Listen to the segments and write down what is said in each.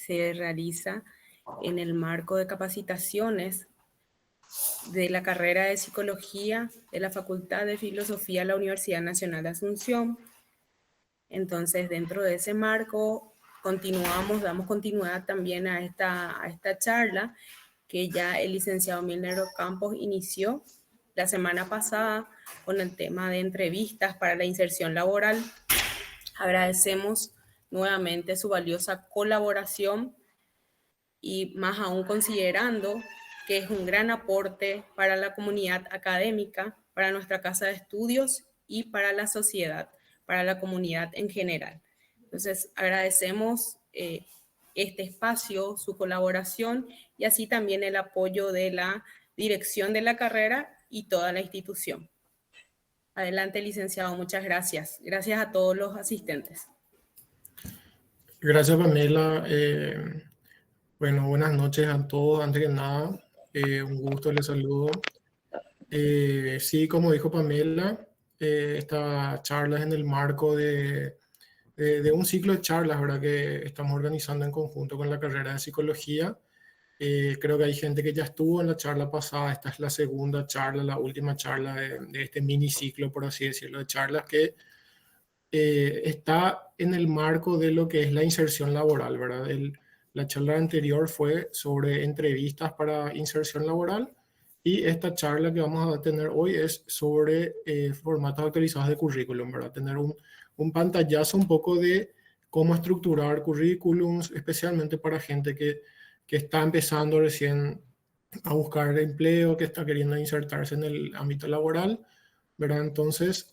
se realiza en el marco de capacitaciones de la carrera de Psicología de la Facultad de Filosofía de la Universidad Nacional de Asunción. Entonces, dentro de ese marco, damos continuidad también a esta charla que ya el licenciado Milner Ocampos inició la semana pasada con el tema de entrevistas para la inserción laboral. Agradecemos nuevamente su valiosa colaboración y más aún considerando que es un gran aporte para la comunidad académica, para nuestra casa de estudios y para la sociedad, para la comunidad en general. Entonces, agradecemos este espacio, su colaboración y así también el apoyo de la dirección de la carrera y toda la institución. Adelante, licenciado, muchas gracias. Gracias a todos los asistentes. Gracias, Pamela. Bueno, buenas noches a todos. Antes que nada, un gusto, les saludo. Sí, como dijo Pamela, esta charla es en el marco de un ciclo de charlas, ¿verdad?, que estamos organizando en conjunto con la carrera de Psicología. Creo que hay gente que ya estuvo en la charla pasada. Esta es la segunda charla, la última charla de este mini ciclo, por así decirlo, de charlas que está en el marco de lo que es la inserción laboral, ¿verdad? La charla anterior fue sobre entrevistas para inserción laboral y esta charla que vamos a tener hoy es sobre formatos actualizados de currículum, ¿verdad? Tener un pantallazo un poco de cómo estructurar currículums, especialmente para gente que está empezando recién a buscar empleo, que está queriendo insertarse en el ámbito laboral, ¿verdad? Entonces,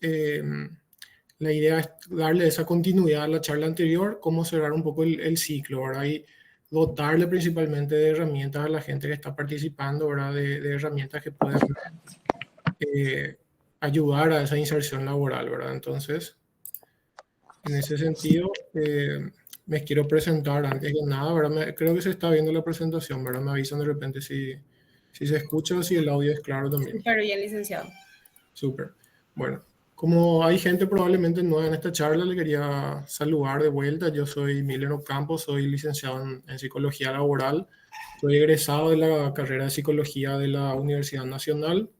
la idea es darle esa continuidad a la charla anterior, cómo cerrar un poco el ciclo, ¿verdad? Y dotarle principalmente de herramientas a la gente que está participando, ¿verdad? De herramientas que puedan ayudar a esa inserción laboral, ¿verdad? Entonces, en ese sentido, me quiero presentar antes que nada, ¿verdad? Creo que se está viendo la presentación, ¿verdad? Me avisan de repente si se escucha o si el audio es claro también. Súper bien, licenciado. Súper. Bueno, como hay gente probablemente nueva en esta charla, le quería saludar de vuelta. Yo soy Milner Ocampos, soy licenciado en Psicología Laboral. Soy egresado de la carrera de Psicología de la Universidad Nacional.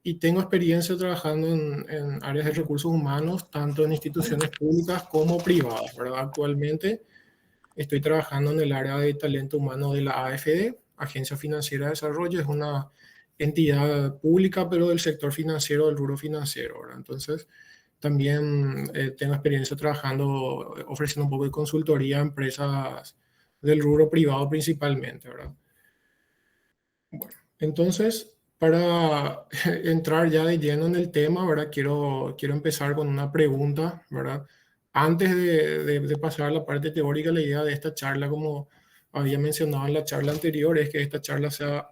Y tengo experiencia trabajando en áreas de recursos humanos, tanto en instituciones públicas como privadas, ¿verdad? Actualmente estoy trabajando en el área de talento humano de la AFD, Agencia Financiera de Desarrollo. Es una entidad pública, pero del sector financiero, del rubro financiero, ¿verdad? Entonces, también tengo experiencia trabajando, ofreciendo un poco de consultoría a empresas del rubro privado principalmente, ¿verdad? Bueno, entonces, para entrar ya de lleno en el tema, ¿verdad? Quiero empezar con una pregunta, ¿verdad? Antes de pasar a la parte teórica, la idea de esta charla, como había mencionado en la charla anterior, es que esta charla sea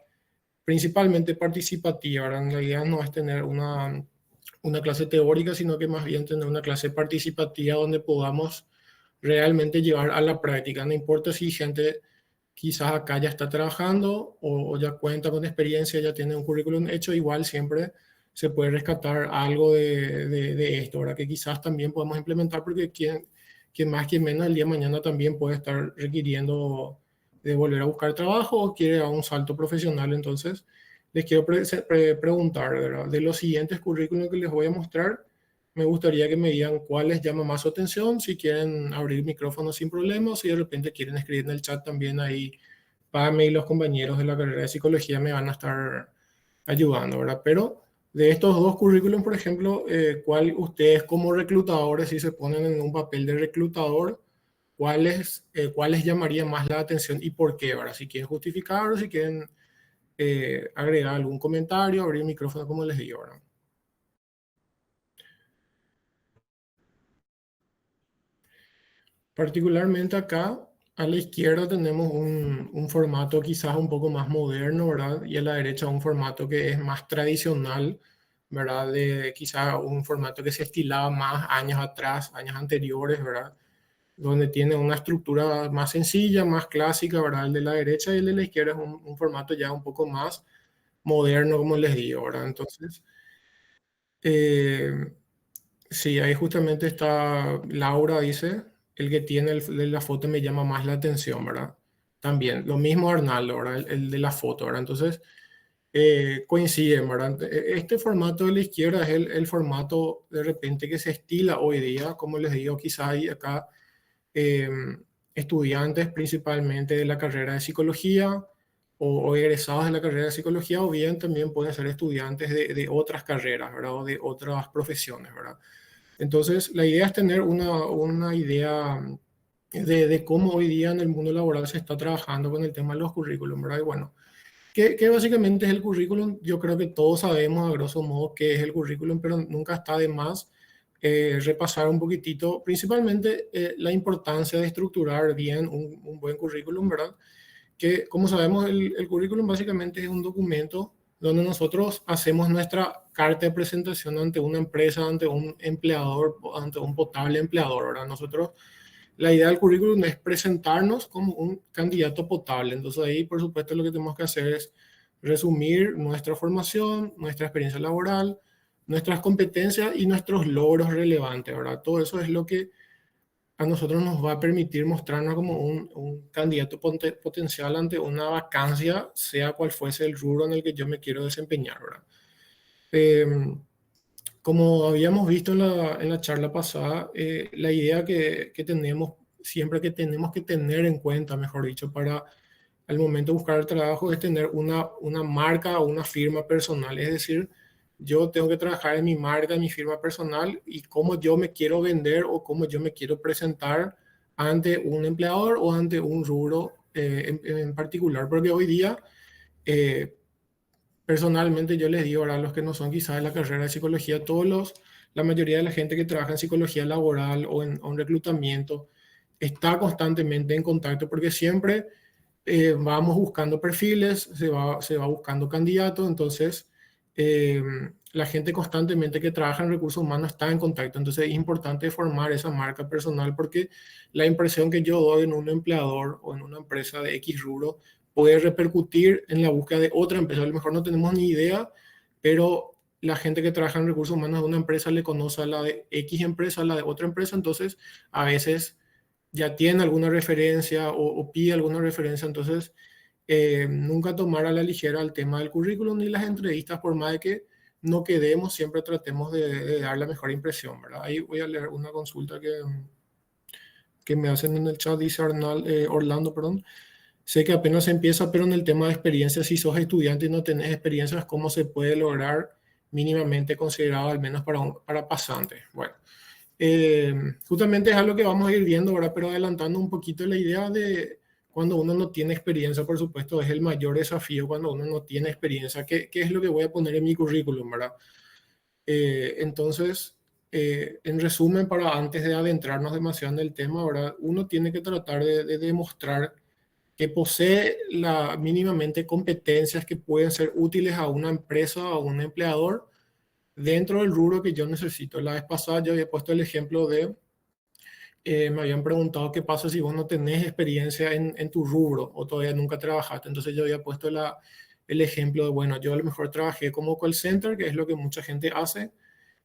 principalmente participativa, ¿verdad? La idea no es tener una clase teórica, sino que más bien tener una clase participativa donde podamos realmente llevar a la práctica. No importa si gente quizás acá ya está trabajando o ya cuenta con experiencia, ya tiene un currículum hecho, igual siempre se puede rescatar algo de esto, ¿verdad? Que quizás también podemos implementar, porque quien más, quien menos, el día de mañana también puede estar requiriendo de volver a buscar trabajo o quiere dar un salto profesional. Entonces, les quiero preguntar, ¿verdad? De los siguientes currículums que les voy a mostrar, me gustaría que me digan cuál les llama más su atención, si quieren abrir micrófono sin problemas, si de repente quieren escribir en el chat también ahí. Pame y los compañeros de la carrera de psicología me van a estar ayudando, ¿verdad? Pero de estos dos currículums, por ejemplo, ¿cuál ustedes como reclutadores, si se ponen en un papel de reclutador, cuáles llamaría más la atención y por qué, ¿verdad? Si quieren justificar o si quieren agregar algún comentario, abrir el micrófono, como les digo, ¿verdad? Particularmente acá a la izquierda tenemos un formato quizás un poco más moderno, ¿verdad? Y a la derecha un formato que es más tradicional, ¿verdad? De quizás un formato que se estilaba más años atrás, años anteriores, ¿verdad? Donde tiene una estructura más sencilla, más clásica, ¿verdad? El de la derecha y el de la izquierda es un formato ya un poco más moderno, como les digo, ¿verdad? Entonces, sí, ahí justamente está Laura, dice, el que tiene de la foto me llama más la atención, ¿verdad? También, lo mismo Arnaldo, ¿verdad? El de la foto, ¿verdad? Entonces, coinciden, ¿verdad? Este formato de la izquierda es el formato de repente que se estila hoy día, como les digo, quizá hay acá eh, estudiantes principalmente de la carrera de psicología o egresados de la carrera de psicología, o bien también pueden ser estudiantes de otras carreras, ¿verdad? O de otras profesiones, ¿verdad? Entonces, la idea es tener una idea de cómo hoy día en el mundo laboral se está trabajando con el tema de los currículum, ¿verdad? Y bueno, ¿qué básicamente es el currículum? Yo creo que todos sabemos a grosso modo qué es el currículum, pero nunca está de más repasar un poquitito, principalmente la importancia de estructurar bien un buen currículum, ¿verdad? Que como sabemos, el currículum básicamente es un documento donde nosotros hacemos nuestra carta de presentación ante una empresa, ante un empleador, ante un potable empleador, ¿verdad? Nosotros, la idea del currículum es presentarnos como un candidato potable. Entonces ahí, por supuesto, lo que tenemos que hacer es resumir nuestra formación, nuestra experiencia laboral, nuestras competencias y nuestros logros relevantes, ¿verdad? Todo eso es lo que a nosotros nos va a permitir mostrarnos como un candidato potencial ante una vacancia, sea cual fuese el rubro en el que yo me quiero desempeñar, ¿verdad? Eh, Como habíamos visto en la charla pasada, la idea que tenemos, siempre que tenemos que tener en cuenta, mejor dicho, para al momento de buscar el trabajo, es tener una marca o una firma personal. Es decir, yo tengo que trabajar en mi marca, en mi firma personal y cómo yo me quiero vender o cómo yo me quiero presentar ante un empleador o ante un rubro en particular. Porque hoy día, eh, personalmente yo les digo ahora a los que no son quizás de la carrera de psicología, la mayoría de la gente que trabaja en psicología laboral o en reclutamiento está constantemente en contacto porque siempre vamos buscando perfiles, se va buscando candidatos, entonces eh, la gente constantemente que trabaja en recursos humanos está en contacto, entonces es importante formar esa marca personal porque la impresión que yo doy en un empleador o en una empresa de X rubro puede repercutir en la búsqueda de otra empresa. A lo mejor no tenemos ni idea, pero la gente que trabaja en recursos humanos de una empresa le conoce a la de X empresa, a la de otra empresa, entonces a veces ya tiene alguna referencia o pide alguna referencia, entonces nunca tomar a la ligera el tema del currículum ni las entrevistas, por más de que no quedemos, siempre tratemos de dar la mejor impresión, ¿verdad? Ahí voy a leer una consulta que me hacen en el chat, dice Orlando, perdón. Sé que apenas se empieza, pero en el tema de experiencia, si sos estudiante y no tenés experiencias, ¿cómo se puede lograr mínimamente considerado al menos para pasantes? Bueno, eh, justamente es algo que vamos a ir viendo ahora, pero adelantando un poquito la idea de cuando uno no tiene experiencia, por supuesto, es el mayor desafío cuando uno no tiene experiencia. ¿Qué es lo que voy a poner en mi currículum, verdad? Entonces, en resumen, para antes de adentrarnos demasiado en el tema, ¿verdad? Uno tiene que tratar de demostrar que posee mínimamente competencias que pueden ser útiles a una empresa o a un empleador dentro del rubro que yo necesito. La vez pasada yo había puesto el ejemplo me habían preguntado qué pasa si vos no tenés experiencia en tu rubro o todavía nunca trabajaste. Entonces yo había puesto el ejemplo de, bueno, yo a lo mejor trabajé como call center, que es lo que mucha gente hace,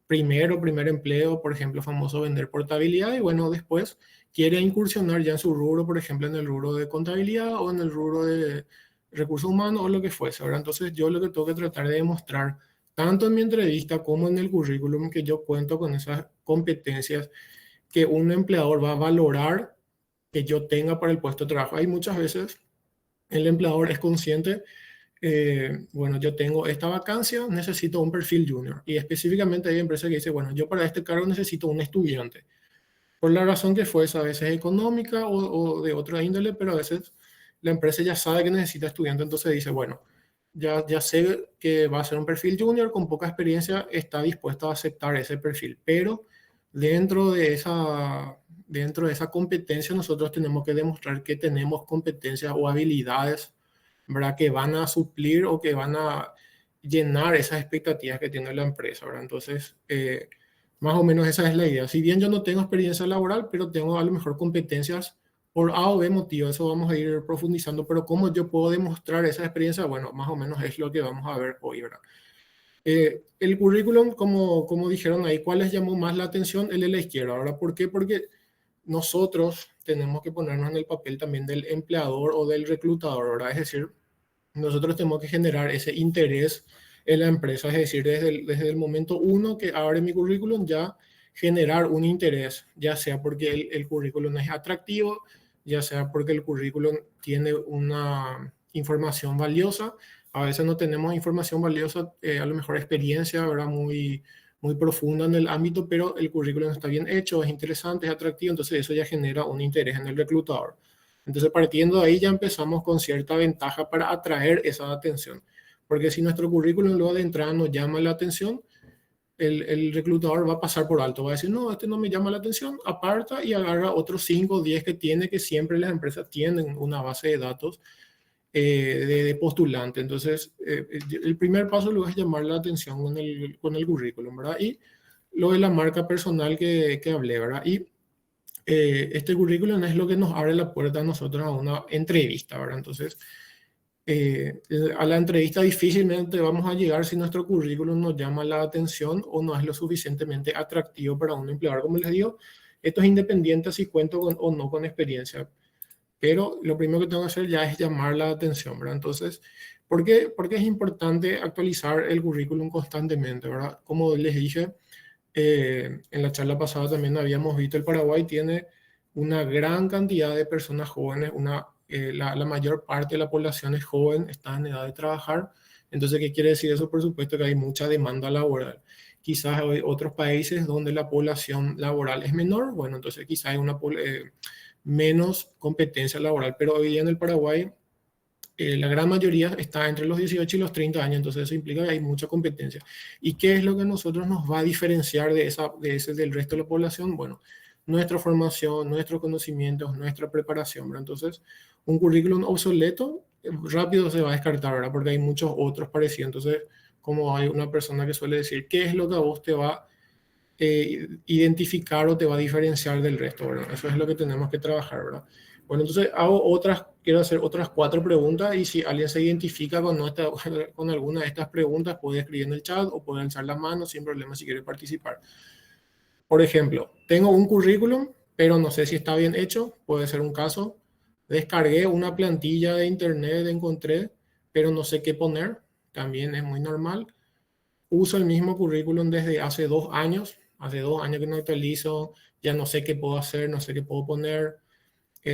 primer empleo, por ejemplo, famoso vender portabilidad, y bueno, después quiere incursionar ya en su rubro, por ejemplo, en el rubro de contabilidad o en el rubro de recursos humanos o lo que fuese, ¿verdad? Entonces yo lo que tengo que tratar de demostrar, tanto en mi entrevista como en el currículum, que yo cuento con esas competencias que un empleador va a valorar que yo tenga para el puesto de trabajo. Hay muchas veces el empleador es consciente, bueno, yo tengo esta vacancia, necesito un perfil junior. Y específicamente hay empresas que dicen, bueno, yo para este cargo necesito un estudiante. Por la razón que fuese, a veces económica o de otra índole, pero a veces la empresa ya sabe que necesita estudiante, entonces dice, bueno, ya sé que va a ser un perfil junior con poca experiencia, está dispuesto a aceptar ese perfil, pero dentro de dentro de esa competencia nosotros tenemos que demostrar que tenemos competencias o habilidades, ¿verdad? Que van a suplir o que van a llenar esas expectativas que tiene la empresa, ¿verdad? Entonces, más o menos esa es la idea. Si bien yo no tengo experiencia laboral, pero tengo a lo mejor competencias por A o B motivo, eso vamos a ir profundizando, pero cómo yo puedo demostrar esa experiencia, bueno, más o menos es lo que vamos a ver hoy, ¿verdad? El currículum, como dijeron ahí, ¿cuál les llamó más la atención? El de la izquierda, ¿verdad? ¿Por qué? Porque nosotros tenemos que ponernos en el papel también del empleador o del reclutador, ¿verdad? Es decir, nosotros tenemos que generar ese interés en la empresa, es decir, desde el momento uno que abre mi currículum, ya generar un interés, ya sea porque el currículum es atractivo, ya sea porque el currículum tiene una información valiosa. A veces no tenemos información valiosa, a lo mejor experiencia, ¿verdad? Muy profunda en el ámbito, pero el currículum está bien hecho, es interesante, es atractivo, entonces eso ya genera un interés en el reclutador. Entonces, partiendo de ahí ya empezamos con cierta ventaja para atraer esa atención. Porque si nuestro currículum luego de entrada nos llama la atención, el reclutador va a pasar por alto, va a decir, no, este no me llama la atención, aparta y agarra otros 5 o 10 que tiene, que siempre las empresas tienen una base de datos de postulante. Entonces, el primer paso luego es llamar la atención con el currículum, ¿verdad? Y lo de la marca personal que hablé, ¿verdad? Y este currículum es lo que nos abre la puerta a nosotros a una entrevista, ¿verdad? Entonces, a la entrevista difícilmente vamos a llegar si nuestro currículum nos llama la atención o no es lo suficientemente atractivo para un empleador. Como les digo, esto es independiente si cuento o no con experiencia, pero lo primero que tengo que hacer ya es llamar la atención, ¿verdad? Entonces, por qué es importante actualizar el currículum constantemente, ¿verdad? Como les dije, en la charla pasada también habíamos visto el Paraguay tiene una gran cantidad de personas jóvenes, la mayor parte de la población es joven, está en edad de trabajar. Entonces, ¿qué quiere decir eso? Por supuesto que hay mucha demanda laboral. Quizás hay otros países donde la población laboral es menor, bueno, entonces quizás hay menos competencia laboral, pero hoy día en el Paraguay la gran mayoría está entre los 18 y los 30 años, entonces eso implica que hay mucha competencia. ¿Y qué es lo que a nosotros nos va a diferenciar del resto de la población? Bueno, nuestra formación, nuestros conocimientos, nuestra preparación, ¿verdad? Entonces, un currículum obsoleto rápido se va a descartar, ¿verdad? Porque hay muchos otros parecidos. Entonces, como hay una persona que suele decir, ¿qué es lo que a vos te va a identificar o te va a diferenciar del resto, ¿verdad? Eso es lo que tenemos que trabajar, ¿verdad? Bueno, entonces quiero hacer otras 4 preguntas y si alguien se identifica con alguna de estas preguntas, puede escribir en el chat o puede alzar la mano sin problema si quiere participar. Por ejemplo, tengo un currículum, pero no sé si está bien hecho, puede ser un caso. Descargué una plantilla de internet, encontré, pero no sé qué poner, también es muy normal. Uso el mismo currículum desde hace 2 años que no actualizo, ya no sé qué puedo hacer, no sé qué puedo poner,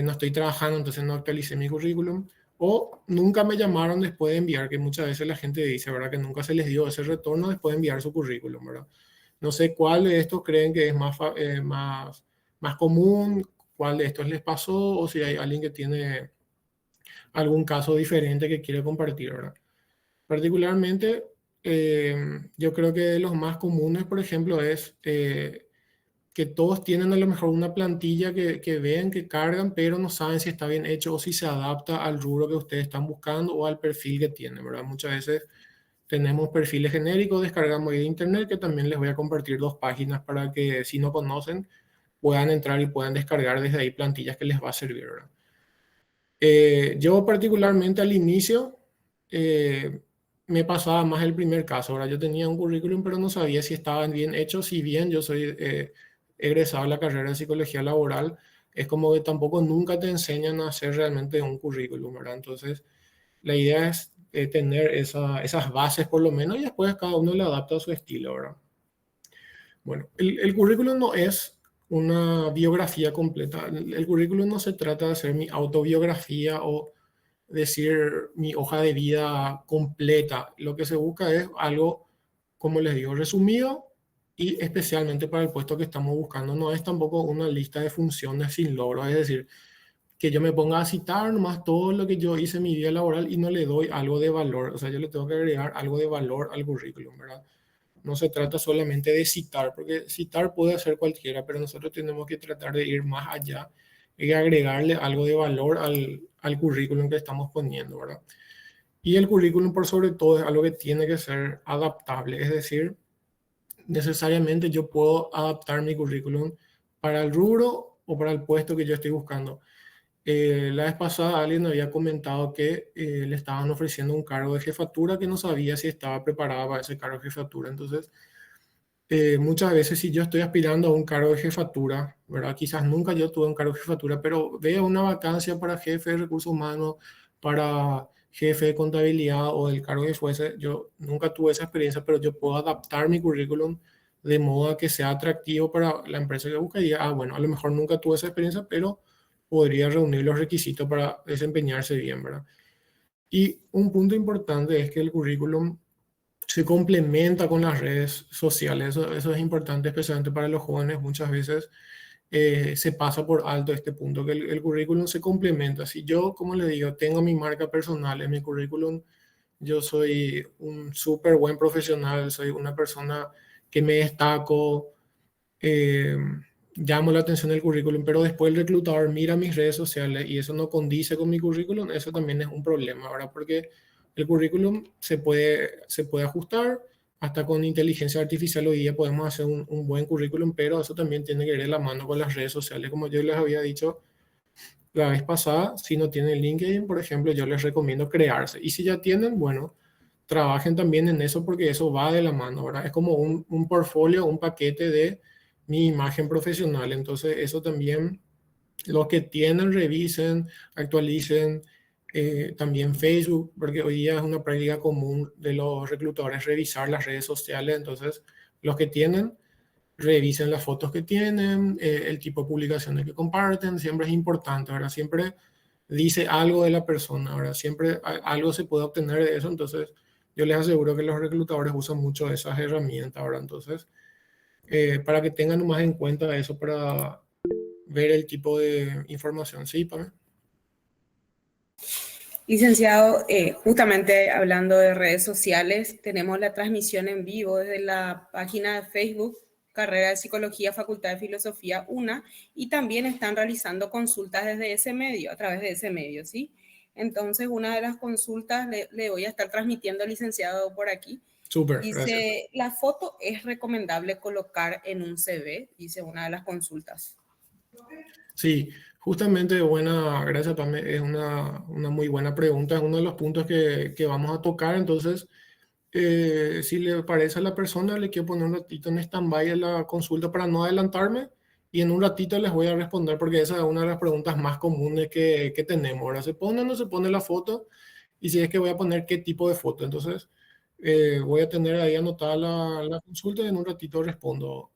no estoy trabajando, entonces no actualicé mi currículum, o nunca me llamaron después de enviar, que muchas veces la gente dice, ¿verdad? Que nunca se les dio ese retorno después de enviar su currículum, ¿verdad? No sé cuál de estos creen que es más común, cuál de estos les pasó, o si hay alguien que tiene algún caso diferente que quiere compartir, ¿verdad? Particularmente, yo creo que de los más comunes, por ejemplo, es que todos tienen a lo mejor una plantilla que ven, que cargan, pero no saben si está bien hecho o si se adapta al rubro que ustedes están buscando o al perfil que tienen, ¿verdad? Muchas veces tenemos perfiles genéricos, descargamos ahí de internet, que también les voy a compartir 2 páginas para que si no conocen puedan entrar y puedan descargar desde ahí plantillas que les va a servir, ¿verdad? Yo particularmente al inicio eh, me pasaba más el primer caso. Ahora yo tenía un currículum, pero no sabía si estaban bien hechos. Si bien yo soy egresado de la carrera de psicología laboral, es como que tampoco nunca te enseñan a hacer realmente un currículum, ¿verdad? Entonces, la idea es tener esas bases por lo menos y después cada uno le adapta a su estilo, ¿verdad? Bueno, el currículum no es una biografía completa. El currículum no se trata de hacer mi autobiografía o decir mi hoja de vida completa. Lo que se busca es algo, como les digo, resumido y especialmente para el puesto que estamos buscando. No es tampoco una lista de funciones sin logros, es decir, que yo me ponga a citar nomás todo lo que yo hice en mi vida laboral y no le doy algo de valor. O sea, yo le tengo que agregar algo de valor al currículum, ¿verdad? No se trata solamente de citar, porque citar puede hacer cualquiera, pero nosotros tenemos que tratar de ir más allá y agregarle algo de valor al currículum que estamos poniendo, ¿verdad? Y el currículum, por sobre todo, es algo que tiene que ser adaptable, es decir, necesariamente yo puedo adaptar mi currículum para el rubro o para el puesto que yo estoy buscando. La vez pasada alguien había comentado que le estaban ofreciendo un cargo de jefatura que no sabía si estaba preparada para ese cargo de jefatura. Entonces, Muchas veces si yo estoy aspirando a un cargo de jefatura, ¿verdad? Quizás nunca yo tuve un cargo de jefatura, pero veo una vacancia para jefe de recursos humanos, para jefe de contabilidad o el cargo que fuese. Yo nunca tuve esa experiencia, pero yo puedo adaptar mi currículum de modo a que sea atractivo para la empresa que busca y diga, ah, bueno, a lo mejor nunca tuve esa experiencia, pero podría reunir los requisitos para desempeñarse bien, ¿verdad? Y un punto importante es que el currículum se complementa con las redes sociales. Eso es importante, especialmente para los jóvenes. Muchas veces se pasa por alto este punto, que el currículum se complementa. Si yo, como le digo, tengo mi marca personal en mi currículum, yo soy un súper buen profesional, soy una persona que me destaco, eh, llamo la atención del currículum, pero después el reclutador mira mis redes sociales y eso no condice con mi currículum, eso también es un problema, ¿verdad? Porque el currículum se puede ajustar, hasta con inteligencia artificial hoy día podemos hacer un buen currículum, pero eso también tiene que ir de la mano con las redes sociales. Como yo les había dicho la vez pasada, si no tienen LinkedIn, por ejemplo, yo les recomiendo crearse. Y si ya tienen, bueno, trabajen también en eso porque eso va de la mano, ¿verdad? Es como un portfolio, un paquete de mi imagen profesional. Entonces, eso también, los que tienen, revisen, actualicen. También Facebook, porque hoy día es una práctica común de los reclutadores revisar las redes sociales. Entonces, los que tienen, revisen las fotos que tienen, el tipo de publicaciones que comparten, siempre es importante, ¿verdad? Siempre dice algo de la persona, ¿verdad? Siempre algo se puede obtener de eso, entonces yo les aseguro que los reclutadores usan mucho esas herramientas, ¿verdad? Entonces, para que tengan más en cuenta eso para ver el tipo de información, ¿sí, Pame? Licenciado, justamente hablando de redes sociales, tenemos la transmisión en vivo desde la página de Facebook, Carrera de Psicología, Facultad de Filosofía 1, y también están realizando consultas desde ese medio, a través de ese medio, ¿sí? Entonces, una de las consultas le voy a estar transmitiendo al licenciado por aquí. Súper, gracias. Dice, la foto es recomendable colocar en un CV, dice una de las consultas. Sí, justamente buena, gracias, Pame, es una muy buena pregunta, es uno de los puntos que vamos a tocar, entonces... si le parece a la persona, le quiero poner un ratito en stand-by a la consulta para no adelantarme y en un ratito les voy a responder porque esa es una de las preguntas más comunes que tenemos. Ahora, ¿se pone o no se pone la foto? Y si es que voy a poner qué tipo de foto. Entonces, voy a tener ahí anotada la consulta y en un ratito respondo.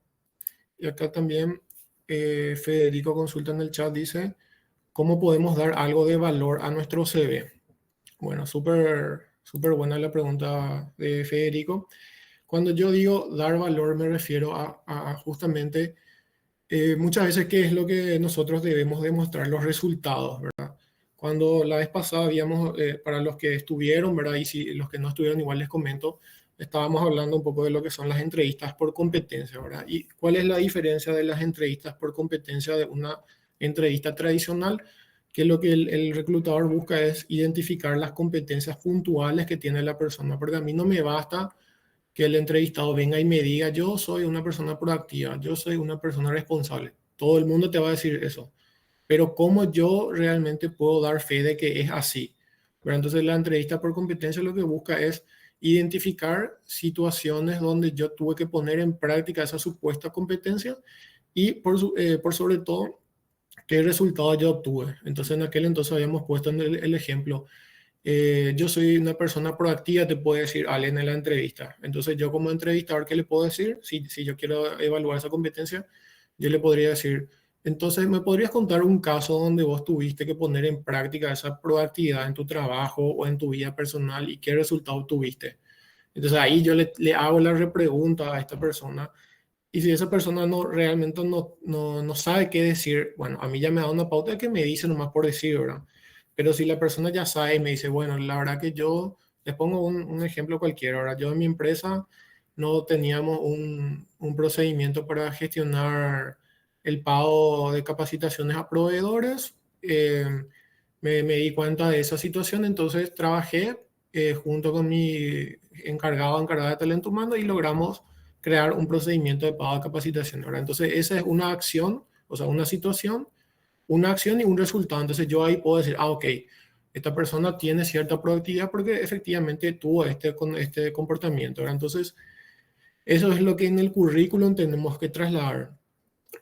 Y acá también Federico consulta en el chat, dice, ¿cómo podemos dar algo de valor a nuestro CV? Bueno, súper buena la pregunta de Federico. Cuando yo digo dar valor, me refiero a justamente muchas veces qué es lo que nosotros debemos demostrar, los resultados, ¿verdad? Cuando la vez pasada habíamos, para los que estuvieron, ¿verdad? Y si los que no estuvieron, igual les comento, estábamos hablando un poco de lo que son las entrevistas por competencia, ¿verdad? Y cuál es la diferencia de las entrevistas por competencia de una entrevista tradicional, que lo que el reclutador busca es identificar las competencias puntuales que tiene la persona, porque a mí no me basta que el entrevistado venga y me diga, yo soy una persona proactiva, yo soy una persona responsable. Todo el mundo te va a decir eso. Pero ¿cómo yo realmente puedo dar fe de que es así? Pero entonces la entrevista por competencia lo que busca es identificar situaciones donde yo tuve que poner en práctica esa supuesta competencia y por sobre todo qué resultado yo obtuve. Entonces en aquel entonces habíamos puesto en el ejemplo, yo soy una persona proactiva, te puede decir alguien en la entrevista. Entonces yo como entrevistador, ¿qué le puedo decir? Si yo quiero evaluar esa competencia, yo le podría decir, entonces, ¿me podrías contar un caso donde vos tuviste que poner en práctica esa proactividad en tu trabajo o en tu vida personal y qué resultado tuviste? Entonces ahí yo le hago la repregunta a esta persona y si esa persona no realmente no sabe qué decir, bueno, a mí ya me da una pauta que me dice nomás por decir, ¿verdad? Pero si la persona ya sabe y me dice, bueno, la verdad que yo, les pongo un ejemplo cualquiera, ahora yo en mi empresa no teníamos un procedimiento para gestionar el pago de capacitaciones a proveedores. Me di cuenta de esa situación, entonces trabajé junto con mi encargada de talento humano y logramos crear un procedimiento de pago de capacitación. Ahora, entonces, esa es una acción, o sea, una situación, una acción y un resultado. Entonces, yo ahí puedo decir, ah, ok, esta persona tiene cierta proactividad porque efectivamente tuvo este comportamiento. Ahora, entonces, Eso es lo que en el currículum tenemos que trasladar.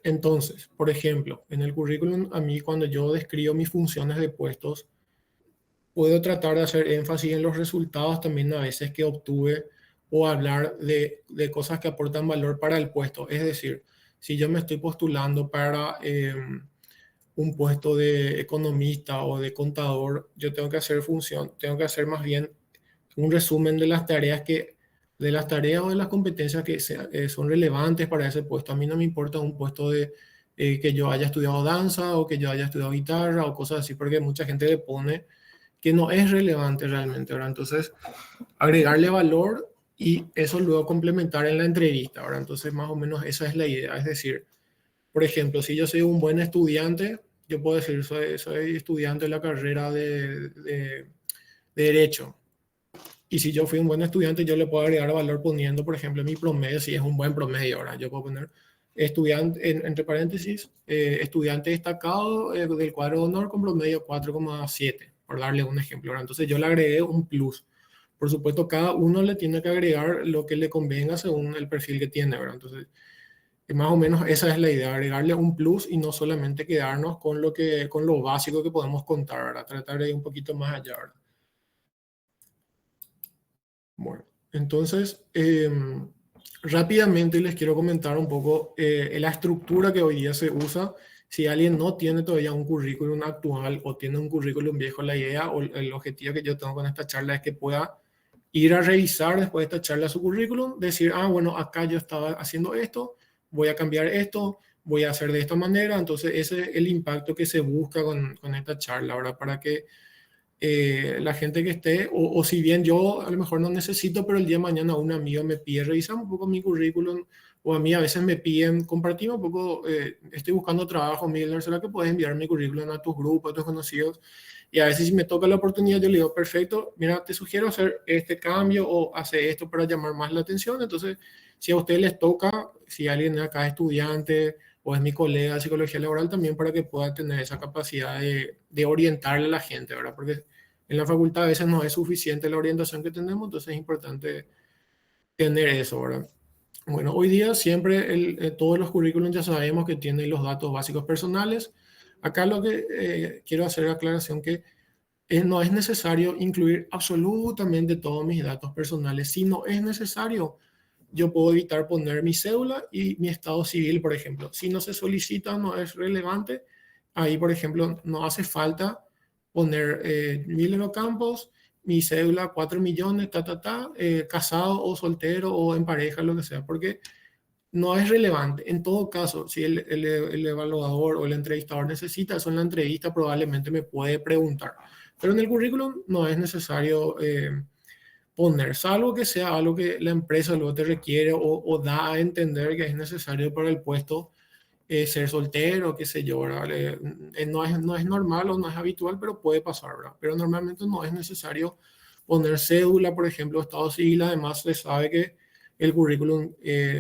Entonces, por ejemplo, en el currículum, a mí cuando yo describo mis funciones de puestos, puedo tratar de hacer énfasis en los resultados también a veces que obtuve o hablar de cosas que aportan valor para el puesto. Es decir, si yo me estoy postulando para un puesto de economista o de contador, yo tengo que hacer función, tengo que hacer más bien un resumen de las tareas de las tareas o de las competencias que son relevantes para ese puesto. A mí no me importa un puesto de que yo haya estudiado danza o que yo haya estudiado guitarra o cosas así, porque mucha gente le pone que no es relevante realmente, ¿verdad? Entonces, agregarle valor y eso luego complementar en la entrevista, ¿verdad? Entonces, más o menos esa es la idea. Es decir, por ejemplo, si yo soy un buen estudiante, yo puedo decir, soy estudiante de la carrera de Derecho. Y si yo fui un buen estudiante, yo le puedo agregar valor poniendo, por ejemplo, mi promedio, si es un buen promedio. Ahora, yo puedo poner estudiante, entre paréntesis, estudiante destacado del cuadro de honor con promedio 4,7, por darle un ejemplo. Ahora, entonces yo le agregué un plus. Por supuesto, cada uno le tiene que agregar lo que le convenga según el perfil que tiene, ¿verdad? Entonces, más o menos esa es la idea, agregarle un plus y no solamente quedarnos con lo básico que podemos contar, ¿verdad? Tratar de ir un poquito más allá, ¿verdad? Bueno, entonces, rápidamente les quiero comentar un poco la estructura que hoy día se usa. Si alguien no tiene todavía un currículum actual o tiene un currículum viejo, la idea o el objetivo que yo tengo con esta charla es que pueda ir a revisar después de esta charla su currículum, decir, ah, bueno, acá yo estaba haciendo esto, voy a cambiar esto, voy a hacer de esta manera. Entonces, ese es el impacto que se busca con esta charla, ahora para que la gente que esté, o si bien yo a lo mejor no necesito, pero el día de mañana un amigo me pide, revisamos un poco mi currículum, o a mí a veces me piden, compartimos un poco, estoy buscando trabajo, Miller, ¿será que puedes enviar mi currículum a tus grupos, a tus conocidos? Y a veces si me toca la oportunidad, yo le digo, perfecto, mira, te sugiero hacer este cambio o hacer esto para llamar más la atención. Entonces, si a ustedes les toca, si alguien acá es estudiante o es mi colega de psicología laboral, también para que pueda tener esa capacidad de orientarle a la gente, ¿verdad? Porque en la facultad a veces no es suficiente la orientación que tenemos, entonces es importante tener eso, ¿verdad? Bueno, hoy día siempre todos los currículums ya sabemos que tienen los datos básicos personales. Acá lo que quiero hacer aclaración que no es necesario incluir absolutamente todos mis datos personales. Si no es necesario, yo puedo evitar poner mi cédula y mi estado civil, por ejemplo. Si no se solicita, no es relevante. Ahí, por ejemplo, no hace falta poner Miller Campos, mi cédula 4 millones, casado o soltero o en pareja, lo que sea, porque no es relevante. En todo caso, si el evaluador o el entrevistador necesita eso en la entrevista, probablemente me puede preguntar. Pero en el currículum no es necesario poner, salvo que sea algo que la empresa luego te requiere o da a entender que es necesario para el puesto, ser soltero, qué sé yo, ¿verdad? No es normal o no es habitual, pero puede pasar, ¿verdad? Pero normalmente no es necesario poner cédula, por ejemplo, estado civil. Además, se sabe que el currículum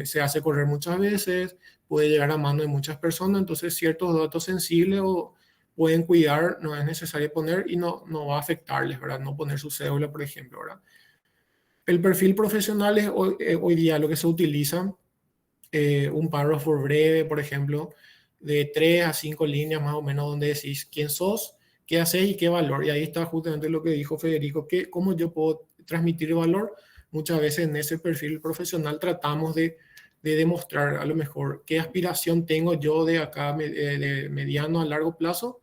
se hace correr muchas veces, puede llegar a mano de muchas personas, entonces ciertos datos sensibles o pueden cuidar, no es necesario poner y no va a afectarles, ¿verdad? No poner su cédula, por ejemplo, ¿verdad? El perfil profesional es hoy día lo que se utiliza, un párrafo breve, por ejemplo, de 3 a 5 líneas más o menos, donde decís quién sos, qué haces y qué valor. Y ahí está justamente lo que dijo Federico, que cómo yo puedo transmitir valor. Muchas veces en ese perfil profesional tratamos de demostrar a lo mejor qué aspiración tengo yo de acá, de mediano a largo plazo,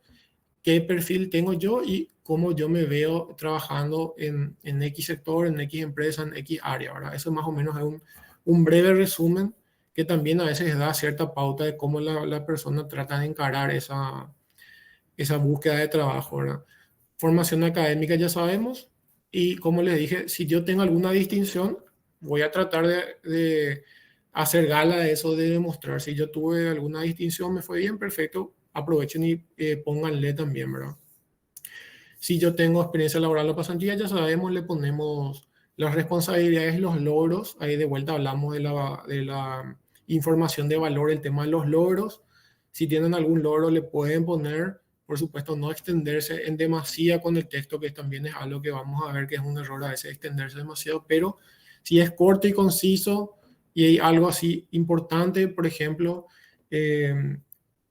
qué perfil tengo yo y cómo yo me veo trabajando en X sector, en X empresa, en X área, ¿verdad? Eso más o menos es un breve resumen que también a veces da cierta pauta de cómo la persona trata de encarar esa búsqueda de trabajo, ¿verdad? Formación académica ya sabemos y como les dije, si yo tengo alguna distinción, voy a tratar de hacer gala de eso, de demostrar. Si yo tuve alguna distinción, me fue bien, perfecto, aprovechen y pónganle también, ¿verdad? Si yo tengo experiencia laboral o pasantía, ya sabemos, le ponemos las responsabilidades, los logros. Ahí de vuelta hablamos de la información de valor, el tema de los logros. Si tienen algún logro, le pueden poner, por supuesto, no extenderse en demasía con el texto, que también es algo que vamos a ver que es un error a veces extenderse demasiado, pero si es corto y conciso, Y hay algo así importante, por ejemplo, eh,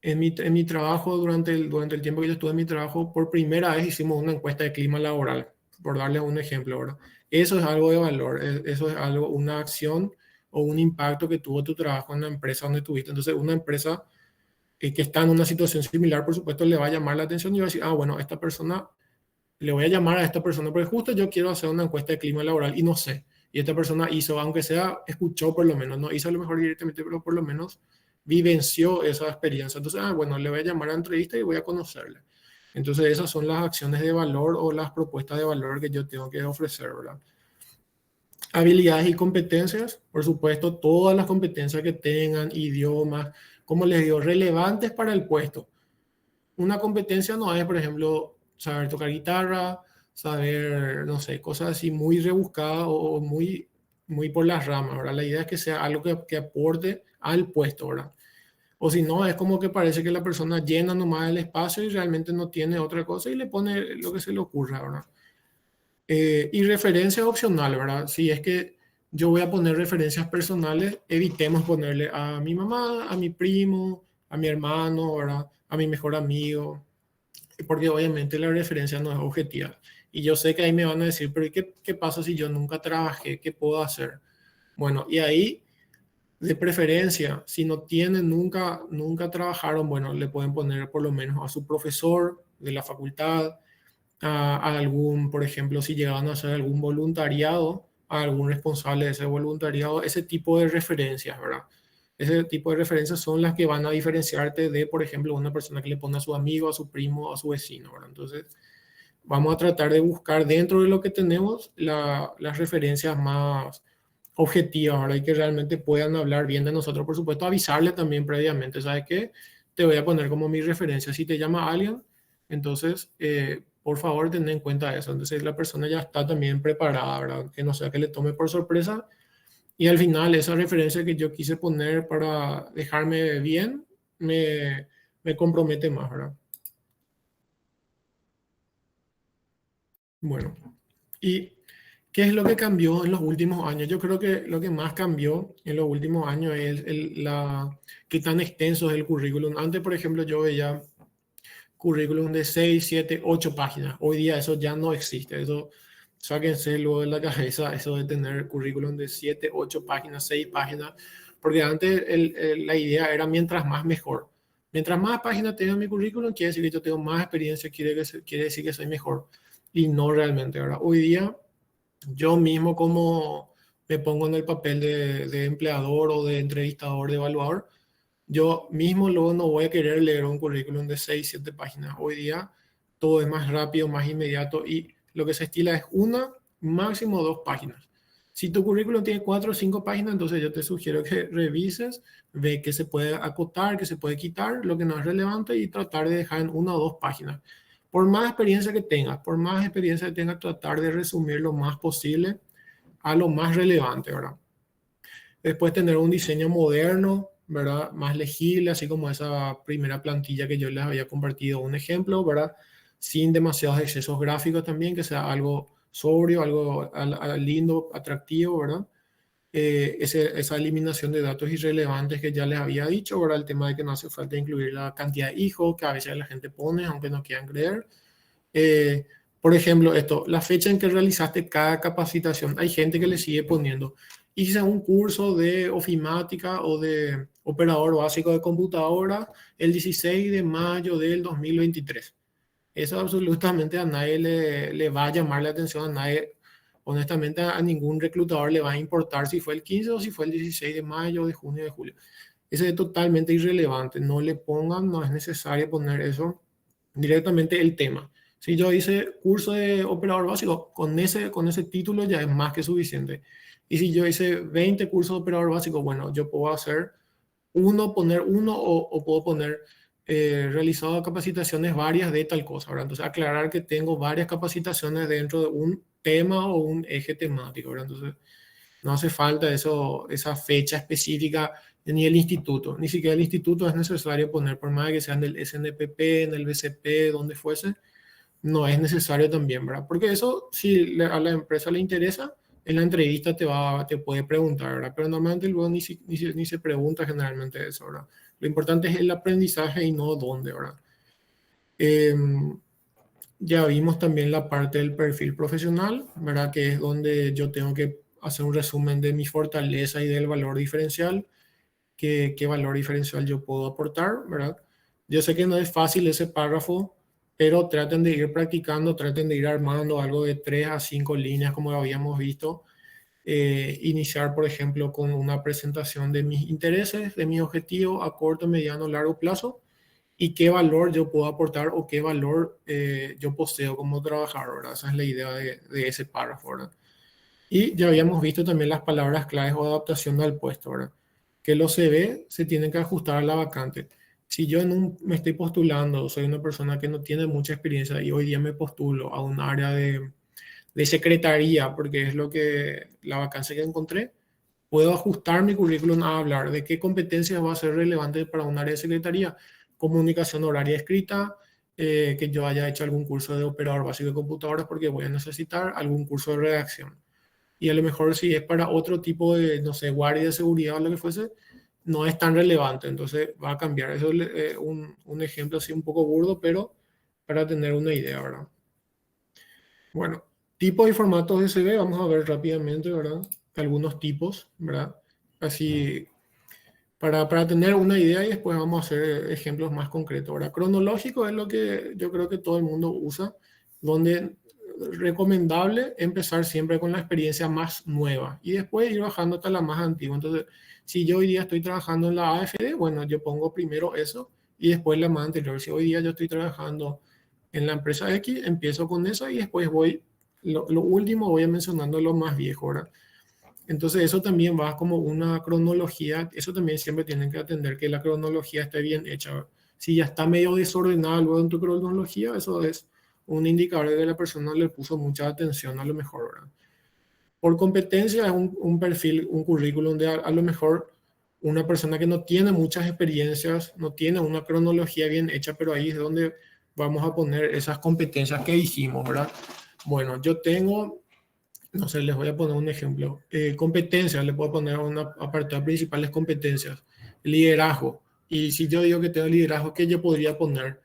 en mi trabajo, durante el tiempo que yo estuve en mi trabajo, por primera vez hicimos una encuesta de clima laboral, por darle un ejemplo, ¿verdad? Eso es algo de valor, eso es algo, una acción o un impacto que tuvo tu trabajo en la empresa donde estuviste. Entonces, una empresa que está en una situación similar, por supuesto, le va a llamar la atención y va a decir, ah, bueno, esta persona, le voy a llamar a esta persona porque justo yo quiero hacer una encuesta de clima laboral y no sé. Y esta persona hizo, aunque sea, escuchó por lo menos, no hizo a lo mejor directamente, pero por lo menos vivenció esa experiencia. Entonces, ah, bueno, le voy a llamar a la entrevista y voy a conocerle. Entonces, esas son las acciones de valor o las propuestas de valor que yo tengo que ofrecer, ¿verdad? Habilidades y competencias, por supuesto, todas las competencias que tengan, idiomas, como les digo, relevantes para el puesto. Una competencia no es, por ejemplo, saber tocar guitarra, saber, no sé, cosas así muy rebuscadas o muy por las ramas, ¿verdad? La idea es que sea algo que aporte al puesto, ¿verdad? O si no, es como que parece que la persona llena nomás el espacio y realmente no tiene otra cosa y le pone lo que se le ocurra, ¿verdad? Y referencias opcionales, ¿verdad? Si es que yo voy a poner referencias personales, evitemos ponerle a mi mamá, a mi primo, a mi hermano, ¿verdad? A mi mejor amigo, porque obviamente la referencia no es objetiva. Y yo sé que ahí me van a decir, pero ¿y qué pasa si yo nunca trabajé? ¿Qué puedo hacer? Bueno, y ahí, de preferencia, si no tienen, nunca trabajaron, bueno, le pueden poner por lo menos a su profesor de la facultad, a algún, por ejemplo, si llegaban a hacer algún voluntariado, a algún responsable de ese voluntariado, ese tipo de referencias, ¿verdad? Ese tipo de referencias son las que van a diferenciarte de, por ejemplo, una persona que le pone a su amigo, a su primo, a su vecino, ¿verdad? Entonces, vamos a tratar de buscar dentro de lo que tenemos las referencias más objetivas, ¿verdad? Y que realmente puedan hablar bien de nosotros, por supuesto, avisarle también previamente, ¿sabes qué? Te voy a poner como mi referencia. Si te llama alguien, entonces, por favor, ten en cuenta eso. Entonces, la persona ya está también preparada, ¿verdad? Que no sea que le tome por sorpresa. Y al final, esa referencia que yo quise poner para dejarme bien, me compromete más, ¿verdad? Bueno, ¿y qué es lo que cambió en los últimos años? Yo creo que lo que más cambió en los últimos años es qué tan extenso es el currículum. Antes, por ejemplo, yo veía currículum de 6 7 8 páginas. Hoy día eso ya no existe. Eso, sáquense luego de la cabeza, eso de tener currículum de 7 8 páginas, 6 páginas. Porque antes la idea era mientras más mejor. Mientras más páginas tenga mi currículum, quiere decir que yo tengo más experiencia, quiere decir que soy mejor. Y no realmente, ¿verdad? Hoy día yo mismo como me pongo en el papel de empleador o de entrevistador, de evaluador, yo mismo luego no voy a querer leer un currículum de 6 7 páginas. Hoy día todo es más rápido, más inmediato y lo que se estila es una, máximo dos páginas. Si tu currículum tiene 4 o 5 páginas, entonces yo te sugiero que revises, ve qué se puede acotar, qué se puede quitar, lo que no es relevante y tratar de dejar en una o dos páginas. Por más experiencia que tengas, por más experiencia que tengas, tratar de resumir lo más posible a lo más relevante, ¿verdad? Después tener un diseño moderno, ¿verdad? Más legible, así como esa primera plantilla que yo les había compartido, un ejemplo, ¿verdad? Sin demasiados excesos gráficos también, que sea algo sobrio, algo lindo, atractivo, ¿verdad? Esa eliminación de datos irrelevantes que ya les había dicho, ¿verdad? El tema de que no hace falta incluir la cantidad de hijos que a veces la gente pone, aunque no quieran creer. Eh, por ejemplo, esto, la fecha en que realizaste cada capacitación. Hay gente que le sigue poniendo, hice un curso de ofimática o de operador básico de computadora el 16 de mayo del 2023. Eso absolutamente a nadie le va a llamar la atención, a nadie, honestamente a ningún reclutador le va a importar si fue el 15 o si fue el 16 de mayo, de junio, de julio. Eso es totalmente irrelevante, no le pongan, no es necesario poner eso, directamente el tema. Si yo hice curso de operador básico, con ese título ya es más que suficiente. Y si yo hice 20 cursos de operador básico, bueno, yo puedo hacer uno, poner uno o puedo poner realizado capacitaciones varias de tal cosa, ¿verdad? Entonces, aclarar que tengo varias capacitaciones dentro de un tema o un eje temático, ¿verdad? Entonces, no hace falta esa fecha específica ni el instituto, ni siquiera el instituto es necesario poner, por más que sea en el SNPP, en el BCP, donde fuese, no es necesario también, ¿verdad? Porque eso, si a la empresa le interesa, en la entrevista te puede preguntar, ¿verdad? Pero normalmente luego ni se pregunta generalmente eso, ¿verdad? Lo importante es el aprendizaje y no dónde, ¿verdad? Em, ya vimos también la parte del perfil profesional, ¿verdad? Que es donde yo tengo que hacer un resumen de mi fortaleza y del valor diferencial, qué valor diferencial yo puedo aportar, ¿verdad? Yo sé que no es fácil ese párrafo, pero traten de ir practicando, traten de ir armando algo de 3 a 5 líneas, como habíamos visto. Iniciar, por ejemplo, con una presentación de mis intereses, de mis objetivos a corto, mediano, largo plazo y qué valor yo puedo aportar o qué valor yo poseo como trabajador, ¿verdad? Esa es la idea de ese párrafo, ¿verdad? Y ya habíamos visto también las palabras claves o adaptación al puesto, ¿verdad? Que los CV se tienen que ajustar a la vacante. Si yo me estoy postulando, soy una persona que no tiene mucha experiencia y hoy día me postulo a un área de secretaría, porque es lo que la vacancia que encontré, puedo ajustar mi currículum a hablar de qué competencias va a ser relevante para un área de secretaría, comunicación horaria escrita, que yo haya hecho algún curso de operador básico de computadoras porque voy a necesitar algún curso de redacción. Y a lo mejor si es para otro tipo de, no sé, guardia de seguridad o lo que fuese, no es tan relevante, entonces va a cambiar. Eso es un ejemplo así un poco burdo, pero para tener una idea, ¿verdad? Bueno, tipos y formatos de CV, vamos a ver rápidamente, ¿verdad? Algunos tipos, ¿verdad? Así, para tener una idea y después vamos a hacer ejemplos más concretos. Ahora, cronológico es lo que yo creo que todo el mundo usa, donde recomendable empezar siempre con la experiencia más nueva y después ir bajando hasta la más antigua. Entonces, si yo hoy día estoy trabajando en la AFD, bueno, yo pongo primero eso y después la más anterior. Si hoy día yo estoy trabajando en la empresa X, empiezo con eso y después voy, lo último voy mencionando lo más viejo, ¿verdad? Entonces eso también va como una cronología, eso también siempre tienen que atender que la cronología esté bien hecha. Si ya está medio desordenada luego en tu cronología, eso es un indicador de que la persona le puso mucha atención a lo mejor, ¿verdad? Por competencia es un perfil, un currículum de a lo mejor una persona que no tiene muchas experiencias, no tiene una cronología bien hecha, pero ahí es donde vamos a poner esas competencias que dijimos, ¿verdad? Bueno, yo tengo, no sé, les voy a poner un ejemplo. Competencias, le puedo poner una apartado principales competencias. Liderazgo. Y si yo digo que tengo liderazgo, ¿qué yo podría poner?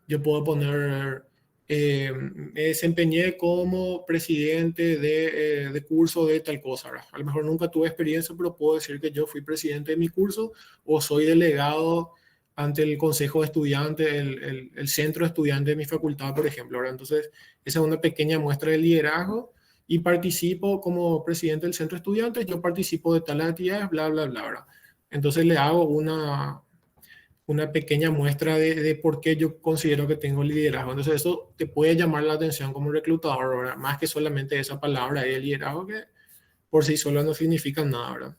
Yo puedo poner, me desempeñé como presidente de curso de tal cosa, ¿verdad? A lo mejor nunca tuve experiencia, pero puedo decir que yo fui presidente de mi curso o soy delegado ante el consejo de estudiantes, el centro de estudiantes de mi facultad, por ejemplo, ¿verdad? Entonces, esa es una pequeña muestra de liderazgo y participo como presidente del centro de estudiantes, yo participo de tales actividades, bla, bla, bla, ¿verdad? Entonces le hago una pequeña muestra de por qué yo considero que tengo liderazgo. Entonces eso te puede llamar la atención como reclutador, ¿verdad? Más que solamente esa palabra de liderazgo que por sí solo no significa nada, ¿verdad?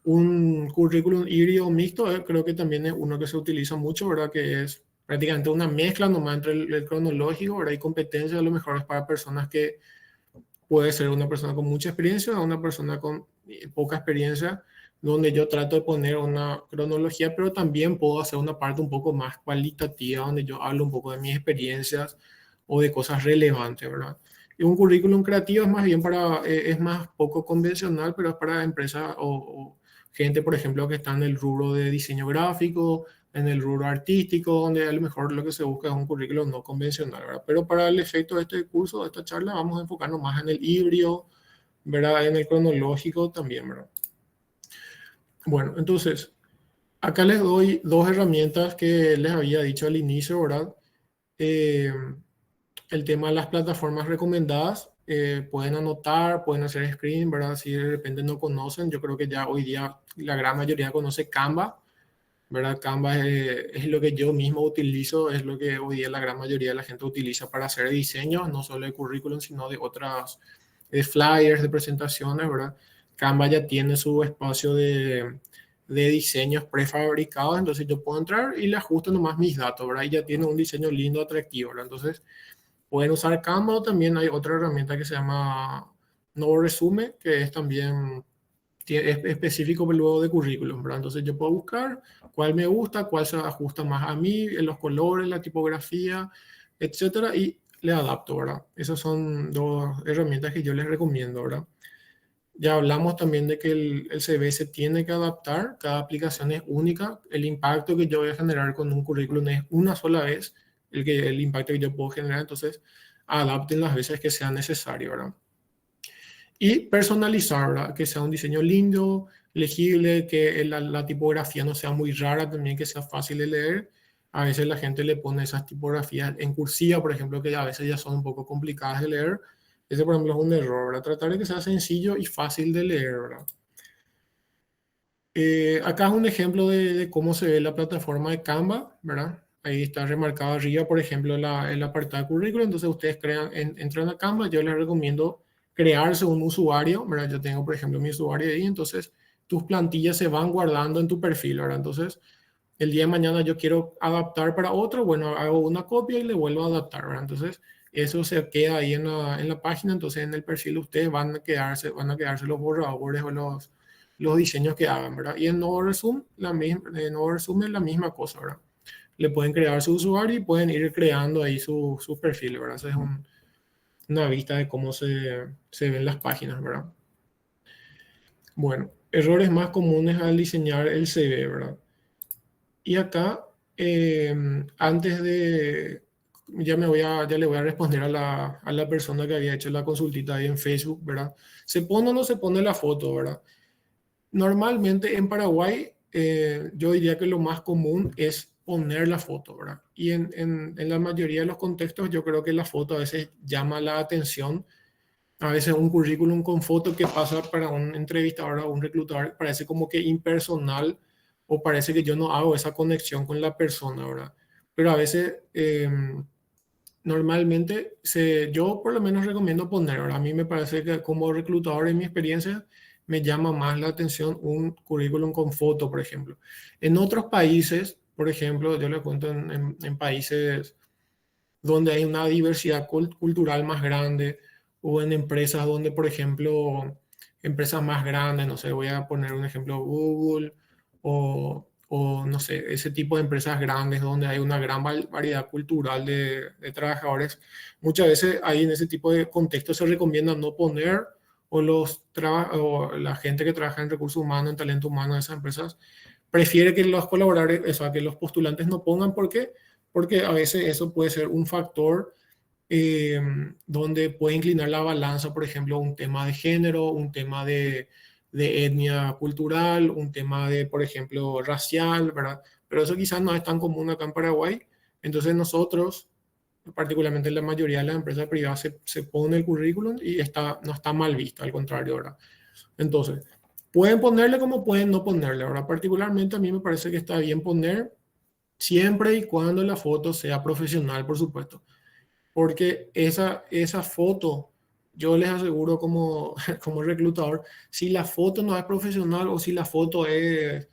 Un currículum híbrido mixto creo que también es uno que se utiliza mucho, ¿verdad? Que es prácticamente una mezcla nomás entre el cronológico, ¿verdad? Y competencia a lo mejor es para personas que puede ser una persona con mucha experiencia o una persona con poca experiencia, donde yo trato de poner una cronología, pero también puedo hacer una parte un poco más cualitativa, donde yo hablo un poco de mis experiencias o de cosas relevantes, ¿verdad? Y un currículum creativo es más bien para, es más poco convencional, pero es para empresas o gente, por ejemplo, que está en el rubro de diseño gráfico, en el rubro artístico, donde a lo mejor lo que se busca es un currículum no convencional, ¿verdad? Pero para el efecto de este curso, de esta charla, vamos a enfocarnos más en el híbrido, ¿verdad? En el cronológico también, ¿verdad? Bueno, entonces, acá les doy dos herramientas que les había dicho al inicio, ¿verdad? Eh, el tema de las plataformas recomendadas, pueden anotar, pueden hacer screen, ¿verdad? Si de repente no conocen, yo creo que ya hoy día la gran mayoría conoce Canva, ¿verdad? Canva es lo que yo mismo utilizo, es lo que hoy día la gran mayoría de la gente utiliza para hacer diseños, no solo de currículum, sino de otras, de flyers, de presentaciones, ¿verdad? Canva ya tiene su espacio de diseños prefabricados, entonces yo puedo entrar y le ajusto nomás mis datos, ¿verdad? Y ya tiene un diseño lindo, atractivo, ¿verdad? Entonces pueden usar Canva o también hay otra herramienta que se llama Nuevo Resume, que es también es específico pero luego de currículum, ¿verdad? Entonces yo puedo buscar cuál me gusta, cuál se ajusta más a mí, en los colores, la tipografía, etcétera, y le adapto, ¿verdad? Esas son dos herramientas que yo les recomiendo, ¿verdad? Ya hablamos también de que el CV se tiene que adaptar, cada aplicación es única, el impacto que yo voy a generar con un currículum es una sola vez, el impacto que yo puedo generar, entonces adapten las veces que sea necesario, ¿verdad? Y personalizar, ¿verdad? Que sea un diseño lindo, legible, que la tipografía no sea muy rara, también que sea fácil de leer. A veces la gente le pone esas tipografías en cursiva, por ejemplo, que a veces ya son un poco complicadas de leer. Ese, por ejemplo, es un error, ¿verdad? Tratar de que sea sencillo y fácil de leer, ¿verdad? Acá es un ejemplo de cómo se ve la plataforma de Canva, ¿verdad? Ahí está remarcado arriba, por ejemplo, el apartado de currículum. Entonces ustedes entran a Canva. Yo les recomiendo crearse un usuario, ¿verdad? Yo tengo, por ejemplo, mi usuario ahí. Entonces tus plantillas se van guardando en tu perfil, ¿verdad? Entonces el día de mañana yo quiero adaptar para otro, bueno, hago una copia y le vuelvo a adaptar, ¿verdad? Entonces eso se queda ahí en la página. Entonces en el perfil ustedes van a quedarse los borradores o los diseños que hagan, ¿verdad? Y en Nuevo Resume, en Nuevo Resume es la misma cosa, ¿verdad? Le pueden crear su usuario y pueden ir creando ahí su perfil, ¿verdad? Esa es una vista de cómo se ven las páginas, ¿verdad? Bueno, errores más comunes al diseñar el CV, ¿verdad? Y acá, eh, antes de, ya le voy a responder a la persona que había hecho la consultita ahí en Facebook, ¿verdad? ¿Se pone o no se pone la foto, ¿verdad? Normalmente en Paraguay, yo diría que lo más común es poner la foto, ¿verdad? Y en la mayoría de los contextos yo creo que la foto a veces llama la atención. A veces un currículum con foto que pasa para un entrevistador o un reclutador parece como que impersonal o parece que yo no hago esa conexión con la persona, ¿verdad? Pero a veces, normalmente, yo por lo menos recomiendo poner, ¿verdad? A mí me parece que como reclutador, en mi experiencia, me llama más la atención un currículum con foto, por ejemplo. En otros países, por ejemplo, yo le cuento en países donde hay una diversidad cultural más grande o en empresas donde, por ejemplo, empresas más grandes, no sé, voy a poner un ejemplo, Google o no sé, ese tipo de empresas grandes donde hay una gran variedad cultural de trabajadores, muchas veces ahí en ese tipo de contextos se recomienda no poner o la gente que trabaja en recursos humanos, en talento humano de esas empresas, prefiere que los colaboradores, o sea, que los postulantes no pongan. ¿Por qué? Porque a veces eso puede ser un factor, eh, donde puede inclinar la balanza, por ejemplo, un tema de género, un tema de etnia cultural, un tema de, por ejemplo, racial, ¿verdad? Pero eso quizás no es tan común acá en Paraguay. Entonces nosotros, particularmente en la mayoría de las empresas privadas, se pone el currículum y no está mal visto, al contrario, ¿verdad? Entonces, pueden ponerle como pueden no ponerle, ¿verdad? Particularmente a mí me parece que está bien poner siempre y cuando la foto sea profesional, por supuesto. Porque esa foto, yo les aseguro como, como reclutador, si la foto no es profesional o si la foto es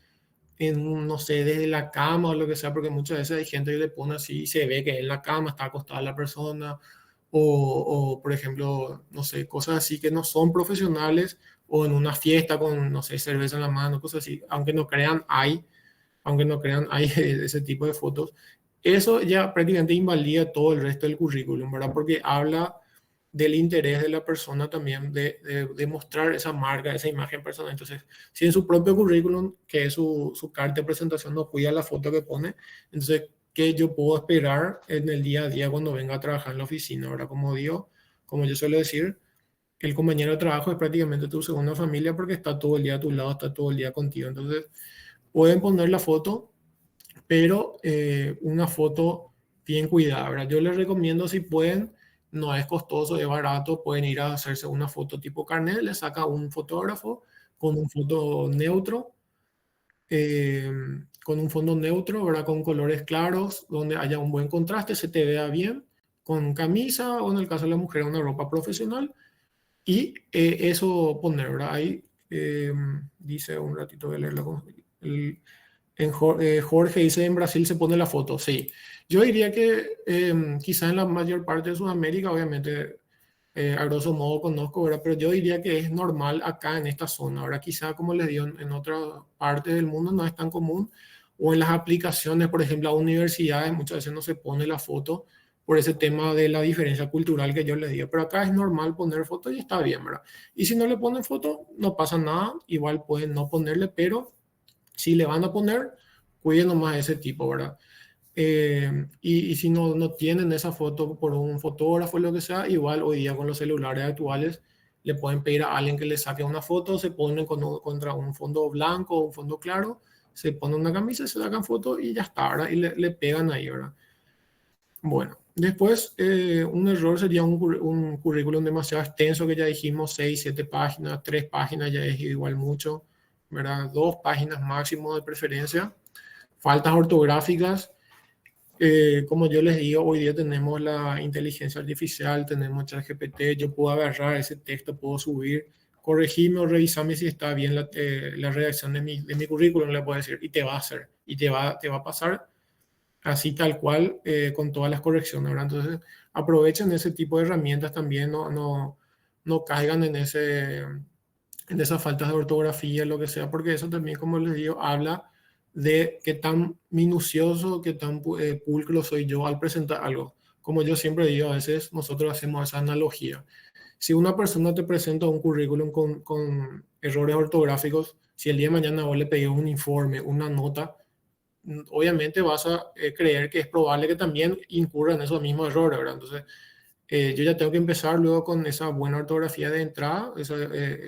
no sé, desde la cama o lo que sea, porque muchas veces hay gente que le pone así y se ve que en la cama está acostada la persona, o por ejemplo, no sé, cosas así que no son profesionales, o en una fiesta con, no sé, cerveza en la mano, cosas así, aunque no crean, hay ese tipo de fotos. Eso ya prácticamente invalida todo el resto del currículum, ¿verdad? Porque habla del interés de la persona también de mostrar esa marca, esa imagen personal. Entonces, si en su propio currículum, que es su carta de presentación, no cuida la foto que pone, entonces, ¿qué yo puedo esperar en el día a día cuando venga a trabajar en la oficina? Ahora, como digo, como yo suelo decir, el compañero de trabajo es prácticamente tu segunda familia porque está todo el día a tu lado, está todo el día contigo. Entonces, pueden poner la foto, pero una foto bien cuidada, ¿verdad? Yo les recomiendo, si pueden, no es costoso, es barato, pueden ir a hacerse una foto tipo carnet, le saca un fotógrafo con un foto neutro, eh, con un fondo neutro, ¿verdad? Con colores claros, donde haya un buen contraste, se te vea bien, con camisa o en el caso de la mujer una ropa profesional y eso poner, ¿verdad? Ahí dice un ratito de leerlo. Jorge dice, en Brasil se pone la foto, sí. Yo diría que quizá en la mayor parte de Sudamérica, obviamente, a grosso modo conozco, ¿verdad? Pero yo diría que es normal acá en esta zona. Ahora quizá, como les digo, en otras partes del mundo no es tan común. O en las aplicaciones, por ejemplo, a universidades muchas veces no se pone la foto por ese tema de la diferencia cultural que yo les digo. Pero acá es normal poner fotos y está bien, ¿verdad? Y si no le ponen foto, no pasa nada, igual pueden no ponerle, pero si le van a poner, cuiden nomás ese tipo, ¿verdad? Y si no tienen esa foto por un fotógrafo o lo que sea, igual hoy día con los celulares actuales le pueden pedir a alguien que le saque una foto, se ponen contra un fondo blanco o un fondo claro, se ponen una camisa, se sacan foto y ya está, ¿verdad? Y le pegan ahí, ¿verdad? Bueno, después un error sería un currículum demasiado extenso que ya dijimos, 6 7 páginas, 3 páginas ya es igual mucho, ¿verdad? 2 páginas máximo de preferencia. Faltas ortográficas. Como yo les digo, hoy día tenemos la inteligencia artificial, tenemos ChatGPT, yo puedo agarrar ese texto, puedo subir, corregirme o revisarme si está bien la redacción de mi currículum, le puedo decir, y te va a hacer, y te va a pasar así tal cual con todas las correcciones, ¿verdad? Entonces, aprovechen ese tipo de herramientas también, no caigan en esas faltas de ortografía, lo que sea, porque eso también, como les digo, habla de qué tan minucioso, qué tan pulcro soy yo al presentar algo. Como yo siempre digo, a veces nosotros hacemos esa analogía. Si una persona te presenta un currículum con errores ortográficos, si el día de mañana vos le pedís un informe, una nota, obviamente vas a creer que es probable que también incurran esos mismos errores, ¿verdad? Entonces, yo ya tengo que empezar luego con esa buena ortografía de entrada,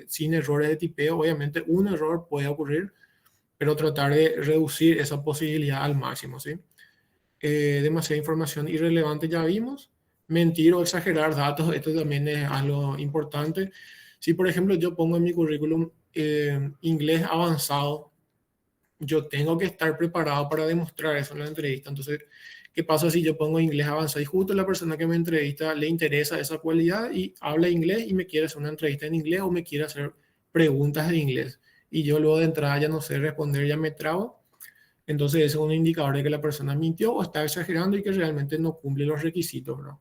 sin errores de tipeo. Obviamente un error puede ocurrir, pero tratar de reducir esa posibilidad al máximo, ¿sí? Demasiada información irrelevante ya vimos. Mentir o exagerar datos, esto también es algo importante. Si, por ejemplo, yo pongo en mi currículum inglés avanzado, yo tengo que estar preparado para demostrar eso en la entrevista. Entonces, ¿qué pasa si yo pongo inglés avanzado y justo la persona que me entrevista le interesa esa cualidad y habla inglés y me quiere hacer una entrevista en inglés o me quiere hacer preguntas en inglés? Y yo luego de entrada ya no sé responder, ya me trabo. Entonces, ese es un indicador de que la persona mintió o está exagerando y que realmente no cumple los requisitos, ¿no?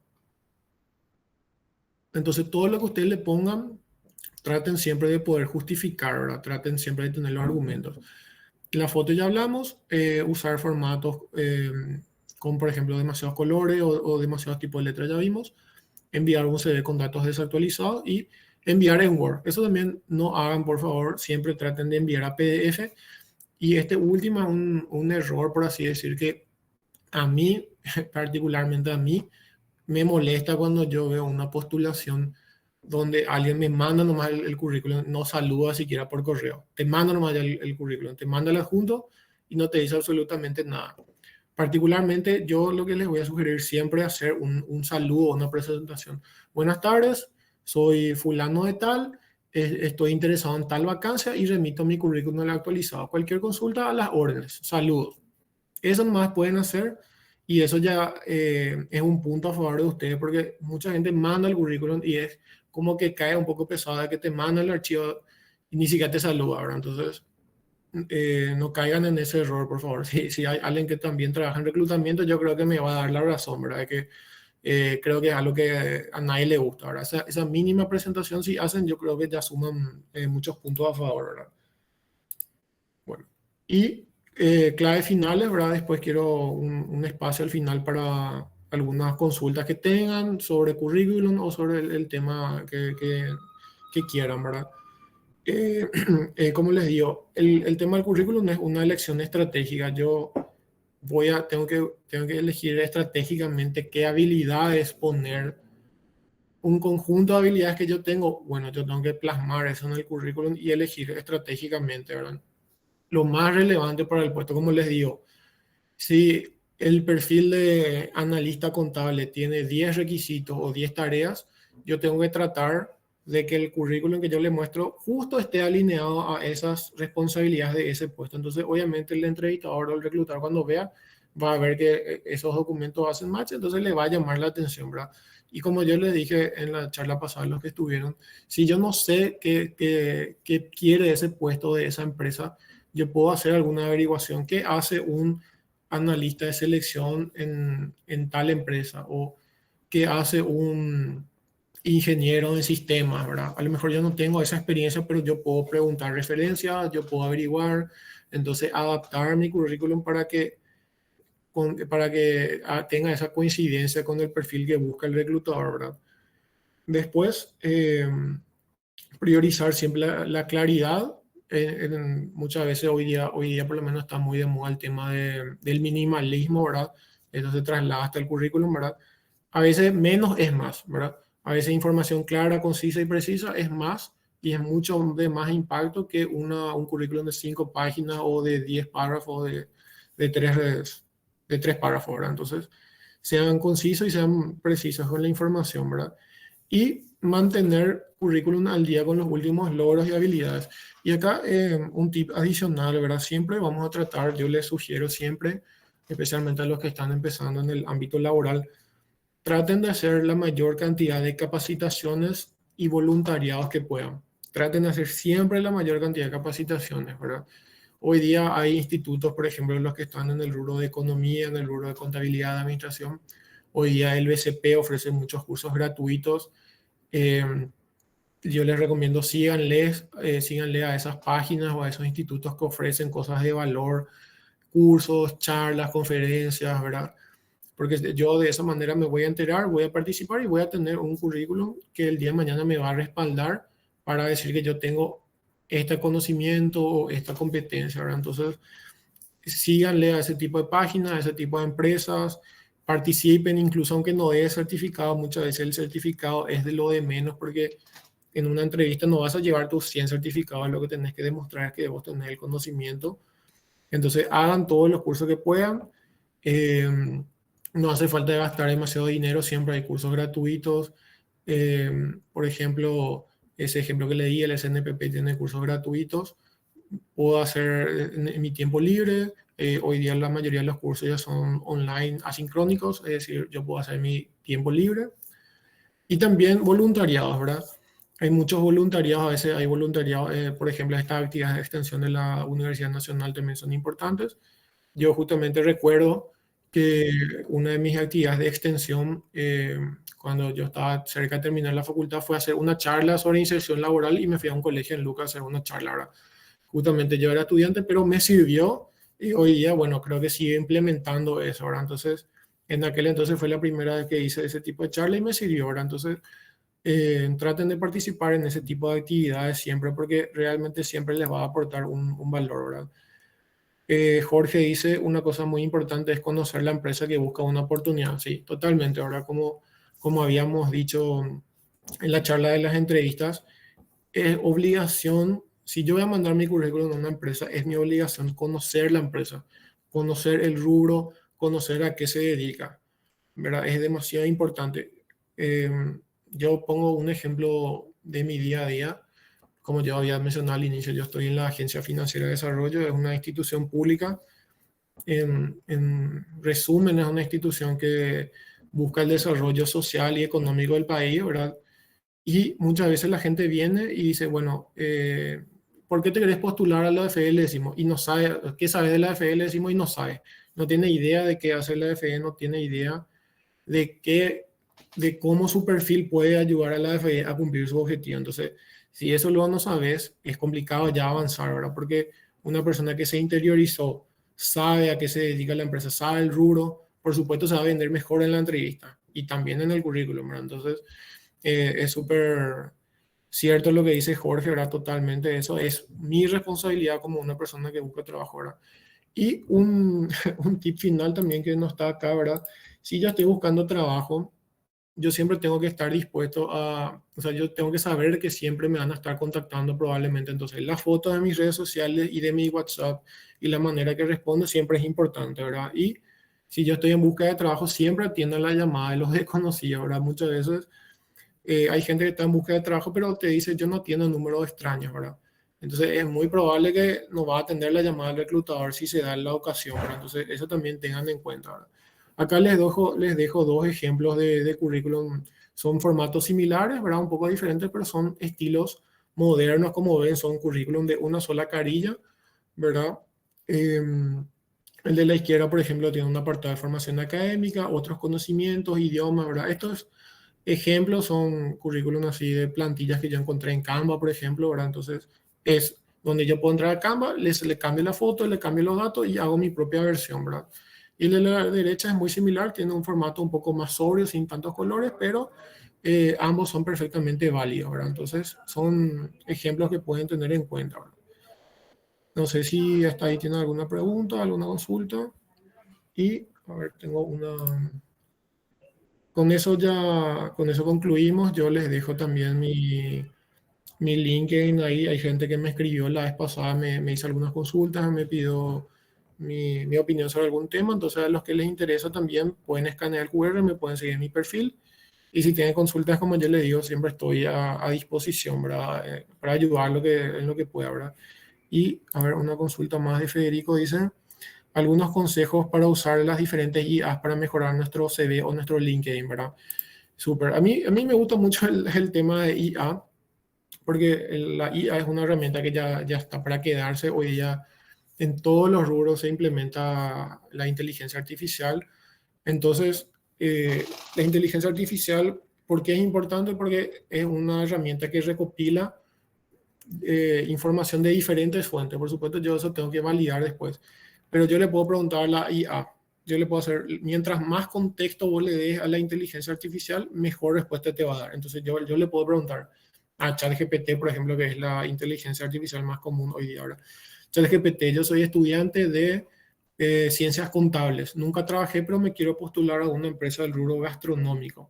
Entonces, todo lo que ustedes le pongan, traten siempre de poder justificar, ¿verdad? Traten siempre de tener los argumentos. La foto ya hablamos, usar formatos con, por ejemplo, demasiados colores o demasiados tipos de letras ya vimos, enviar un CD con datos desactualizados y enviar en Word. Eso también no hagan, por favor, siempre traten de enviar a PDF. Y este último es un error, por así decir, que a mí, particularmente a mí, me molesta cuando yo veo una postulación donde alguien me manda nomás el currículum, no saluda siquiera por correo, te manda nomás ya el currículum, te manda el adjunto y no te dice absolutamente nada. Particularmente, yo lo que les voy a sugerir siempre es hacer un saludo, una presentación. Buenas tardes, soy fulano de tal, estoy interesado en tal vacancia y remito mi currículum actualizado. Cualquier consulta a las órdenes. Saludos. Eso nomás pueden hacer y eso ya es un punto a favor de ustedes porque mucha gente manda el currículum y es como que cae un poco pesada que te manda el archivo y ni siquiera te saluda, ¿verdad? Entonces, no caigan en ese error, por favor. Si hay alguien que también trabaja en reclutamiento, yo creo que me va a dar la razón, ¿verdad? De que creo que es algo que a nadie le gusta, ¿verdad? Esa mínima presentación, si hacen, yo creo que ya suman muchos puntos a favor, ¿verdad? Bueno, y claves finales, ¿verdad? Después quiero un espacio al final para algunas consultas que tengan sobre currículum o sobre el tema que quieran, ¿verdad? Eh, como les digo, el tema del currículum es una elección estratégica. Yo tengo que elegir estratégicamente qué habilidades poner. Un conjunto de habilidades que yo tengo, bueno, yo tengo que plasmar eso en el currículum y elegir estratégicamente, ¿verdad? Lo más relevante para el puesto, como les digo, si el perfil de analista contable tiene 10 requisitos o 10 tareas, yo tengo que tratar de que el currículum que yo le muestro justo esté alineado a esas responsabilidades de ese puesto. Entonces, obviamente, el entrevistador o el reclutador cuando vea va a ver que esos documentos hacen match, entonces le va a llamar la atención, ¿verdad? Y como yo les dije en la charla pasada, los que estuvieron, si yo no sé qué quiere ese puesto de esa empresa, yo puedo hacer alguna averiguación. ¿Qué hace un analista de selección en tal empresa? ¿O qué hace un ingeniero en sistemas, ¿verdad? A lo mejor yo no tengo esa experiencia, pero yo puedo preguntar referencias, yo puedo averiguar, entonces adaptar mi currículum para que para que tenga esa coincidencia con el perfil que busca el reclutador, ¿verdad? Después, priorizar siempre la claridad. Muchas veces hoy día por lo menos está muy de moda el tema del minimalismo, ¿verdad? Eso se traslada hasta el currículum, ¿verdad? A veces menos es más, ¿verdad? A veces información clara, concisa y precisa es más y es mucho de más impacto que un currículum de 5 páginas o de 10 párrafos, de tres párrafos, ¿verdad? Entonces, sean concisos y sean precisos con la información, ¿verdad? Y mantener currículum al día con los últimos logros y habilidades. Y acá un tip adicional, ¿verdad? Siempre vamos a tratar, yo les sugiero siempre, especialmente a los que están empezando en el ámbito laboral, traten de hacer la mayor cantidad de capacitaciones y voluntariados que puedan. Traten de hacer siempre la mayor cantidad de capacitaciones, ¿verdad? Hoy día hay institutos, por ejemplo, los que están en el rubro de economía, en el rubro de contabilidad, de administración. Hoy día el BCP ofrece muchos cursos gratuitos. Eh, yo les recomiendo síganle a esas páginas o a esos institutos que ofrecen cosas de valor, cursos, charlas, conferencias, ¿verdad? Porque yo de esa manera me voy a enterar, voy a participar y voy a tener un currículum que el día de mañana me va a respaldar para decir que yo tengo este conocimiento o esta competencia, ¿verdad? Entonces, síganle a ese tipo de páginas, a ese tipo de empresas, participen, incluso aunque no dé certificado, muchas veces el certificado es de lo de menos porque en una entrevista no vas a llevar tus 100 certificados, lo que tenés que demostrar es que vos tenés el conocimiento. Entonces, hagan todos los cursos que puedan. Eh, no hace falta gastar demasiado dinero, siempre hay cursos gratuitos. Eh, por ejemplo, ese ejemplo que le di, el SNPP tiene cursos gratuitos. Puedo hacer en mi tiempo libre. Hoy día la mayoría de los cursos ya son online asincrónicos, es decir, yo puedo hacer mi tiempo libre. Y también voluntariados, ¿verdad? Hay muchos voluntariados, a veces hay voluntariados, por ejemplo, estas actividades de extensión de la Universidad Nacional también son importantes. Yo justamente recuerdo que una de mis actividades de extensión, cuando yo estaba cerca de terminar la facultad, fue hacer una charla sobre inserción laboral y me fui a un colegio en Lucas a hacer una charla, ¿verdad? Justamente yo era estudiante, pero me sirvió y hoy día, bueno, creo que sigue implementando eso, ¿verdad? Entonces, en aquel entonces fue la primera vez que hice ese tipo de charla y me sirvió, ¿verdad? Entonces, traten de participar en ese tipo de actividades siempre porque realmente siempre les va a aportar un valor, ¿verdad? Jorge dice una cosa muy importante es conocer la empresa que busca una oportunidad. Sí, totalmente. Ahora, como habíamos dicho en la charla de las entrevistas, es obligación, si yo voy a mandar mi currículum a una empresa, es mi obligación conocer la empresa, conocer el rubro, conocer a qué se dedica, ¿verdad? Es demasiado importante. Eh, yo pongo un ejemplo de mi día a día. Como yo había mencionado al inicio, yo estoy en la Agencia Financiera de Desarrollo, es una institución pública. En resumen, es una institución que busca el desarrollo social y económico del país, ¿verdad? Y muchas veces la gente viene y dice, bueno, ¿por qué te querés postular a la AFE? Le decimos, y no sabe, ¿qué sabes de la AFE? Le decimos, y no sabe. No tiene idea de qué hace la AFE, no tiene idea de qué, de cómo su perfil puede ayudar a la AFE a cumplir su objetivo. Entonces, si eso luego no sabes, es complicado ya avanzar, ¿verdad? Porque una persona que se interiorizó, sabe a qué se dedica la empresa, sabe el rubro, por supuesto se va a vender mejor en la entrevista y también en el currículum, ¿verdad? Entonces, es súper cierto lo que dice Jorge, ¿verdad? Totalmente eso. Es mi responsabilidad como una persona que busca trabajo, ¿verdad? Y un tip final también que no está acá, ¿verdad? Si yo estoy buscando trabajo, yo siempre tengo que estar dispuesto o sea, yo tengo que saber que siempre me van a estar contactando probablemente. Entonces, la foto de mis redes sociales y de mi WhatsApp y la manera que respondo siempre es importante, ¿verdad? Y si yo estoy en busca de trabajo, siempre atiendo la llamada de los desconocidos, ¿verdad? Muchas veces hay gente que está en busca de trabajo, pero te dice, yo no atiendo números extraños, ¿verdad? Entonces, es muy probable que no va a atender la llamada del reclutador si se da la ocasión, ¿verdad? Entonces, eso también tengan en cuenta, ¿verdad? Acá les dejo dos ejemplos de currículum. Son formatos similares, ¿verdad? Un poco diferentes, pero son estilos modernos, como ven, son currículum de una sola carilla, ¿verdad? El de la izquierda, por ejemplo, tiene un apartado de formación académica, otros conocimientos, idiomas, ¿verdad? Estos ejemplos son currículum así de plantillas que yo encontré en Canva, por ejemplo, ¿verdad? Entonces, es donde yo puedo entrar a Canva, le cambio la foto, le cambio los datos y hago mi propia versión, ¿verdad? Y el de la derecha es muy similar, tiene un formato un poco más sobrio, sin tantos colores, pero ambos son perfectamente válidos, ¿verdad? Entonces, son ejemplos que pueden tener en cuenta, ¿verdad? No sé si hasta ahí tienen alguna pregunta, alguna consulta. Y, a ver, tengo una... con eso concluimos. Yo les dejo también mi LinkedIn ahí. Hay gente que me escribió la vez pasada, me hizo algunas consultas, me pidió mi opinión sobre algún tema. Entonces, a los que les interesa también pueden escanear el QR, me pueden seguir en mi perfil. Y si tienen consultas, como yo les digo, siempre estoy a disposición, ¿verdad? Para ayudar en lo que pueda, ¿verdad? Y, a ver, una consulta más de Federico dice, algunos consejos para usar las diferentes IAs para mejorar nuestro CV o nuestro LinkedIn, ¿verdad? Súper. A mí me gusta mucho el tema de IA, porque la IA es una herramienta que ya está para quedarse. Hoy día en todos los rubros se implementa la inteligencia artificial. Entonces, la inteligencia artificial, ¿por qué es importante? Porque es una herramienta que recopila información de diferentes fuentes. Por supuesto, yo eso tengo que validar después. Pero yo le puedo preguntar a la IA, yo le puedo hacer, mientras más contexto vos le des a la inteligencia artificial, mejor respuesta te va a dar. Entonces yo le puedo preguntar a ChatGPT, por ejemplo, que es la inteligencia artificial más común hoy día. Ahora, ChatGPT, yo soy estudiante de ciencias contables. Nunca trabajé, pero me quiero postular a una empresa del rubro gastronómico.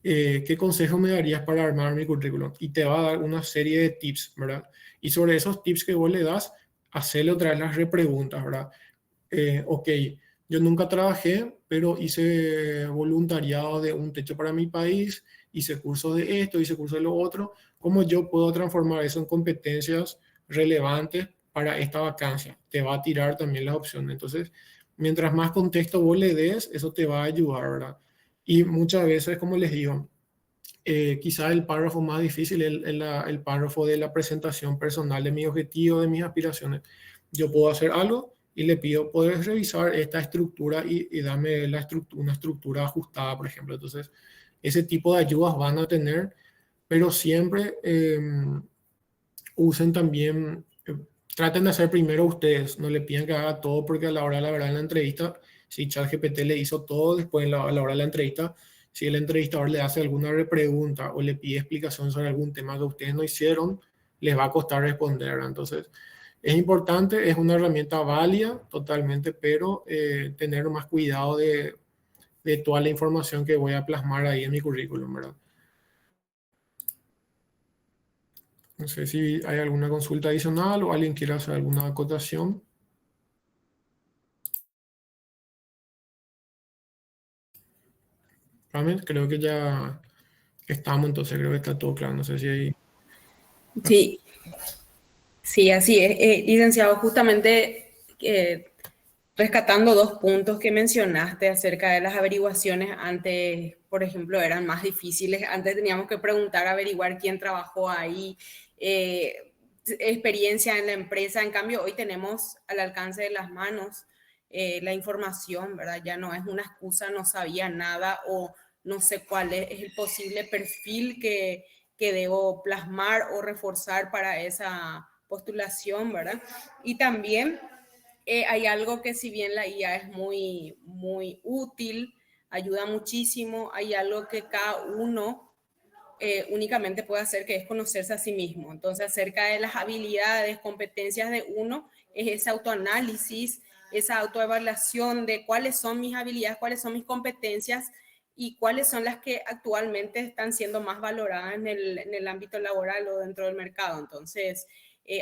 ¿Qué consejo me darías para armar mi currículum? Y te va a dar una serie de tips, ¿verdad? Y sobre esos tips que vos le das, hacerle otra vez las repreguntas, ¿verdad? Ok, yo nunca trabajé, pero hice voluntariado de un techo para mi país, hice cursos de esto, hice cursos de lo otro. ¿Cómo yo puedo transformar eso en competencias relevantes para esta vacancia? Te va a tirar también las opciones. Entonces, mientras más contexto vos le des, eso te va a ayudar, ¿verdad? Y muchas veces, como les digo, quizás el párrafo más difícil es el párrafo de la presentación personal de mi objetivo, de mis aspiraciones. Yo puedo hacer algo y le pido, ¿puedes revisar esta estructura y darme una estructura ajustada, por ejemplo? Entonces, ese tipo de ayudas van a tener, pero siempre usen también, traten de hacer primero ustedes, no le pidan que haga todo porque a la hora de la verdad en la entrevista, si ChatGPT le hizo todo, después a la hora de la entrevista, si el entrevistador le hace alguna repregunta o le pide explicación sobre algún tema que ustedes no hicieron, les va a costar responder, ¿verdad? Entonces, es importante, es una herramienta válida totalmente, pero tener más cuidado de toda la información que voy a plasmar ahí en mi currículum, ¿verdad? No sé si hay alguna consulta adicional o alguien quiere hacer alguna acotación. Carmen, creo que ya estamos, entonces creo que está todo claro. No sé si hay... Sí, sí, así es. Licenciado, justamente rescatando dos puntos que mencionaste acerca de las averiguaciones. Antes, por ejemplo, eran más difíciles. Antes teníamos que preguntar, averiguar quién trabajó ahí, experiencia en la empresa. En cambio, hoy tenemos al alcance de las manos la información, ¿verdad? Ya no es una excusa, no sabía nada o no sé cuál es el posible perfil que debo plasmar o reforzar para esa postulación, ¿verdad? Y también hay algo que si bien la IA es muy, muy útil, ayuda muchísimo, hay algo que cada uno únicamente puede hacer, que es conocerse a sí mismo. Entonces, acerca de las habilidades, competencias de uno, es ese autoanálisis, esa autoevaluación de cuáles son mis habilidades, cuáles son mis competencias y cuáles son las que actualmente están siendo más valoradas en el ámbito laboral o dentro del mercado. Entonces,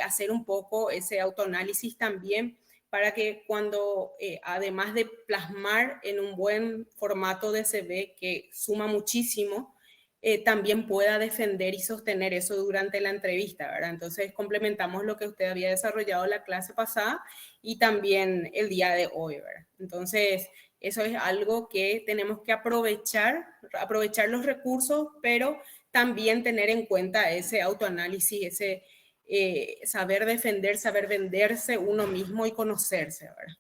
hacer un poco ese autoanálisis también para que cuando, además de plasmar en un buen formato de CV, que suma muchísimo, también pueda defender y sostener eso durante la entrevista, ¿verdad? Entonces, complementamos lo que usted había desarrollado la clase pasada y también el día de hoy, ¿verdad? Entonces, eso es algo que tenemos que aprovechar los recursos, pero también tener en cuenta ese autoanálisis, ese saber defender, saber venderse uno mismo y conocerse, ¿verdad?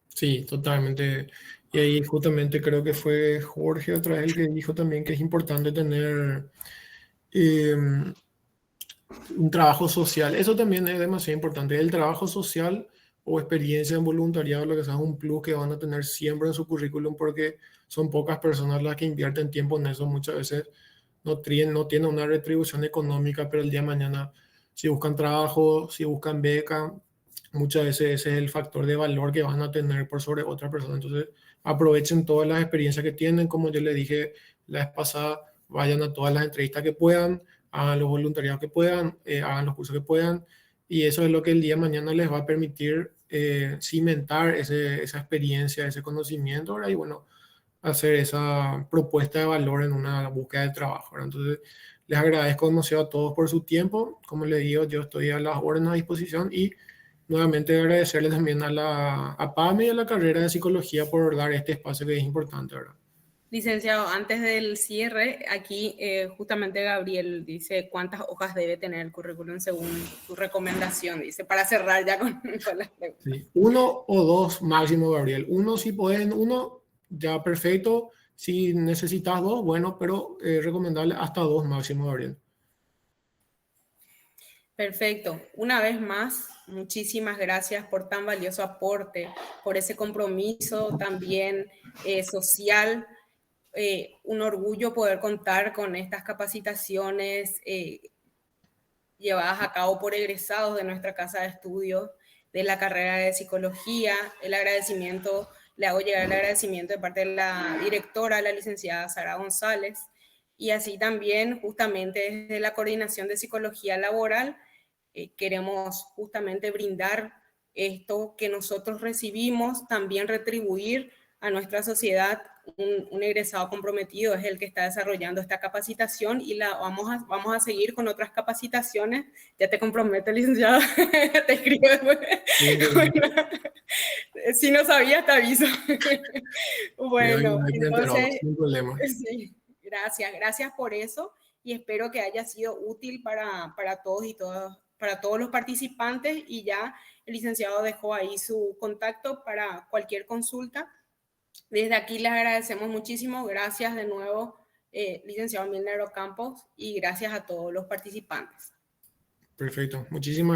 Sí, totalmente. Y ahí justamente creo que fue Jorge otra vez el que dijo también que es importante tener eh, un trabajo social. Eso también es demasiado importante. El trabajo social o experiencia en voluntariado, lo que sea, es un plus que van a tener siempre en su currículum porque son pocas personas las que invierten tiempo en eso. Muchas veces no tienen una retribución económica, pero el día de mañana, si buscan trabajo, si buscan beca, muchas veces ese es el factor de valor que van a tener por sobre otra persona. Entonces, aprovechen todas las experiencias que tienen. Como yo les dije la vez pasada, vayan a todas las entrevistas que puedan, hagan los voluntariados que puedan, hagan los cursos que puedan. Y eso es lo que el día de mañana les va a permitir cimentar esa experiencia, ese conocimiento, ¿verdad? Y bueno, hacer esa propuesta de valor en una búsqueda de trabajo, ¿verdad? Entonces, les agradezco demasiado a todos por su tiempo. Como les digo, yo estoy a las órdenes a disposición y nuevamente agradecerles también a PAME y a la carrera de psicología por dar este espacio que es importante, ¿verdad? Licenciado, antes del cierre, aquí justamente Gabriel dice cuántas hojas debe tener el currículum según su recomendación, dice, para cerrar ya con las preguntas. Sí. Uno o dos máximo, Gabriel. Uno, si pueden, uno, ya perfecto. Si necesitas dos, bueno, pero recomendable hasta dos máximo, Gabriel. Perfecto. Una vez más, muchísimas gracias por tan valioso aporte, por ese compromiso también social. Un orgullo poder contar con estas capacitaciones llevadas a cabo por egresados de nuestra casa de estudios de la carrera de psicología. Le hago llegar el agradecimiento de parte de la directora, la licenciada Sara González, y así también justamente desde la Coordinación de Psicología Laboral queremos justamente brindar esto que nosotros recibimos, también retribuir a nuestra sociedad. Un egresado comprometido es el que está desarrollando esta capacitación y vamos a seguir con otras capacitaciones. Ya te comprometo, licenciado, te escribo después. Bueno, si no sabías, te aviso. Bueno, entonces, sin problema. sí, gracias por eso y espero que haya sido útil para todos y todas, para todos los participantes, y ya el licenciado dejó ahí su contacto para cualquier consulta. Desde aquí les agradecemos muchísimo. Gracias de nuevo, licenciado Milner Ocampos, y gracias a todos los participantes. Perfecto. Muchísimas